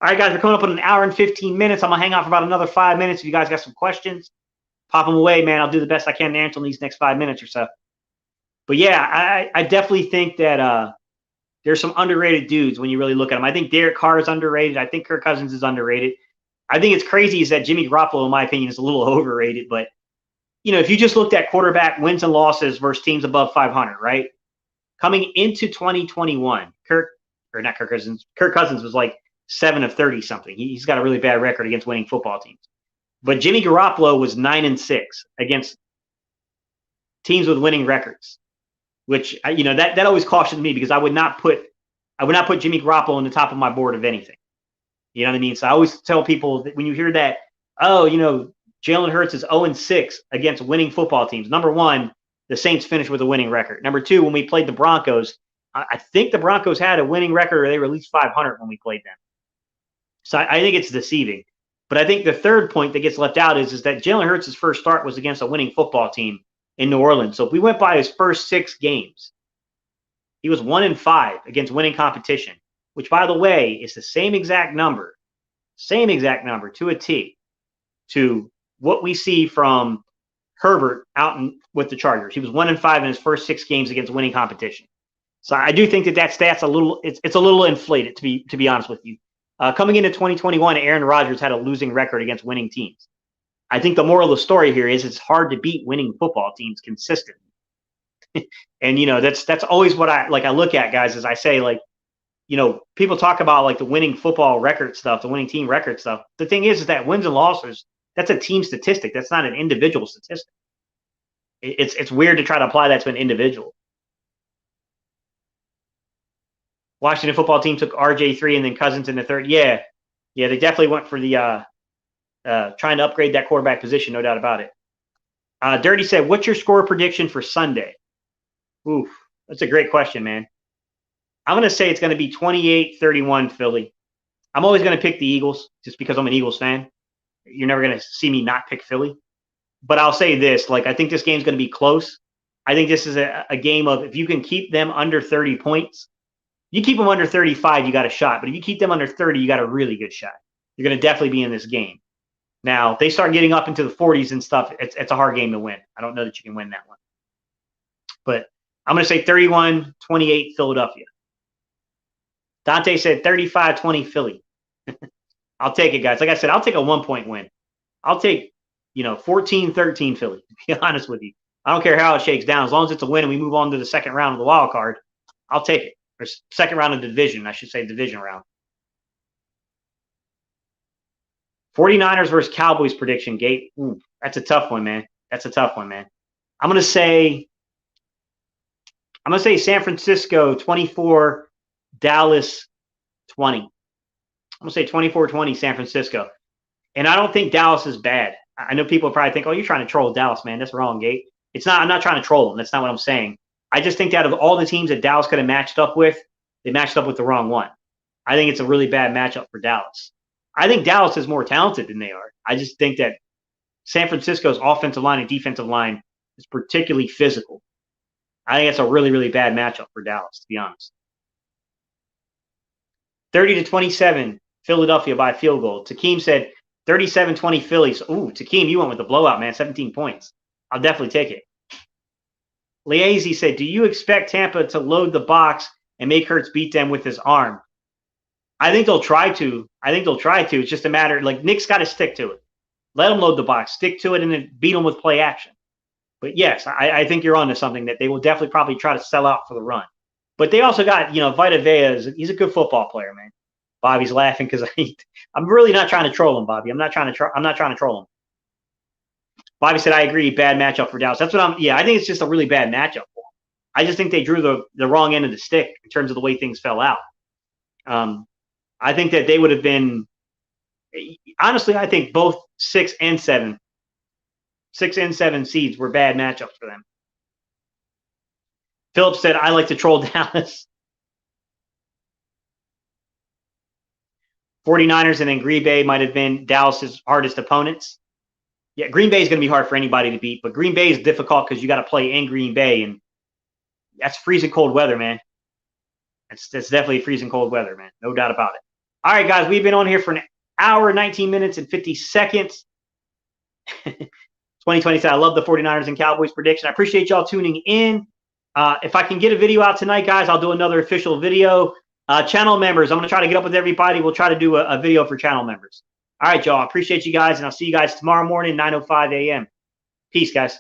All right, guys, we're coming up on an hour and 15 minutes. I'm going to hang out for about another 5 minutes if you guys got some questions. pop them away, man. I'll do the best I can to answer in these next 5 minutes or so. But yeah, I definitely think that there's some underrated dudes when you really look at them. I think Derek Carr is underrated. I think Kirk Cousins is underrated. I think it's crazy is that Jimmy Garoppolo, in my opinion, is a little overrated. But, if you just looked at quarterback wins and losses versus teams above 500, right? Coming into 2021, Kirk Cousins was like 7 of 30 something. He's got a really bad record against winning football teams. But Jimmy Garoppolo was 9-6 against teams with winning records, which that always cautioned me because I would not put Jimmy Garoppolo on the top of my board of anything. You know what I mean? So I always tell people that when you hear that, Jalen Hurts is 0-6 against winning football teams. Number one, the Saints finished with a winning record. Number two, when we played the Broncos, I think the Broncos had a winning record or they were at least 500 when we played them. So I think it's deceiving. But I think the third point that gets left out is that Jalen Hurts' first start was against a winning football team in New Orleans. So if we went by his first 6 games, he was 1-5 against winning competition, which, by the way, is the same exact number to a T to what we see from Herbert with the Chargers. He was 1-5 in his first 6 games against winning competition. So I do think that stat's a little inflated, to be honest with you. Coming into 2021, Aaron Rodgers had a losing record against winning teams. I think the moral of the story here is it's hard to beat winning football teams consistently. And that's always what I look at, guys, as I say, people talk about the winning football record stuff, the winning team record stuff. The thing is that wins and losses, that's a team statistic. That's not an individual statistic. It's weird to try to apply that to an individual. Washington football team took RJ3 and then Cousins in the third. Yeah, they definitely went for the trying to upgrade that quarterback position, no doubt about it. Dirty said, what's your score prediction for Sunday? Oof, that's a great question, man. I'm going to say it's going to be 28-31 Philly. I'm always going to pick the Eagles just because I'm an Eagles fan. You're never going to see me not pick Philly. But I'll say this, I think this game's going to be close. I think this is a game of if you can keep them under 30 points, you keep them under 35, you got a shot. But if you keep them under 30, you got a really good shot. You're going to definitely be in this game. Now, if they start getting up into the 40s and stuff, it's a hard game to win. I don't know that you can win that one. But I'm going to say 31-28 Philadelphia. Dante said 35-20 Philly. I'll take it, guys. Like I said, I'll take a 1-point win. I'll take, 14-13 Philly, to be honest with you. I don't care how it shakes down. As long as it's a win and we move on to the second round of the wild card, I'll take it. Or second round of the division, I should say division round. 49ers versus Cowboys prediction, Gate. Ooh, that's a tough one, man. I'm going to say San Francisco 24, Dallas 20. I'm going to say 24-20 San Francisco. And I don't think Dallas is bad. I know people probably think, oh, you're trying to troll Dallas, man. That's wrong, Gate. It's not. I'm not trying to troll them. That's not what I'm saying. I just think that out of all the teams that Dallas could have matched up with, they matched up with the wrong one. I think it's a really bad matchup for Dallas. I think Dallas is more talented than they are. I just think that San Francisco's offensive line and defensive line is particularly physical. I think it's a really, really bad matchup for Dallas, to be honest. 30-27, Philadelphia by field goal. Takeem said 37-20 Phillies. Ooh, Takeem, you went with the blowout, man. 17 points. I'll definitely take it. Liazy said, do you expect Tampa to load the box and make Hurts beat them with his arm? I think they'll try to. It's just a matter, Nick's got to stick to it. Let them load the box, stick to it, and then beat them with play action. But yes, I think you're onto something that they will definitely probably try to sell out for the run. But they also got, Vita Vea. He's a good football player, man. Bobby's laughing because I'm really not trying to troll him, Bobby. I'm not trying to troll him. Bobby said, I agree, bad matchup for Dallas. That's what I think it's just a really bad matchup for them. I just think they drew the wrong end of the stick in terms of the way things fell out. I think that they would have been, honestly, I think both 6 and 7 seeds were bad matchups for them. Phillips said, I like to troll Dallas. 49ers and then Green Bay might have been Dallas's hardest opponents. Yeah, Green Bay is going to be hard for anybody to beat, but Green Bay is difficult because you got to play in Green Bay, and that's freezing cold weather, man. That's definitely freezing cold weather, man. No doubt about it. All right, guys, we've been on here for an hour, 19 minutes, and 50 seconds. It's 2027. I love the 49ers and Cowboys prediction. I appreciate y'all tuning in. If I can get a video out tonight, guys, I'll do another official video. Channel members, I'm going to try to get up with everybody. We'll try to do a video for channel members. All right, y'all. I appreciate you guys, and I'll see you guys tomorrow morning, 9:05 a.m. Peace, guys.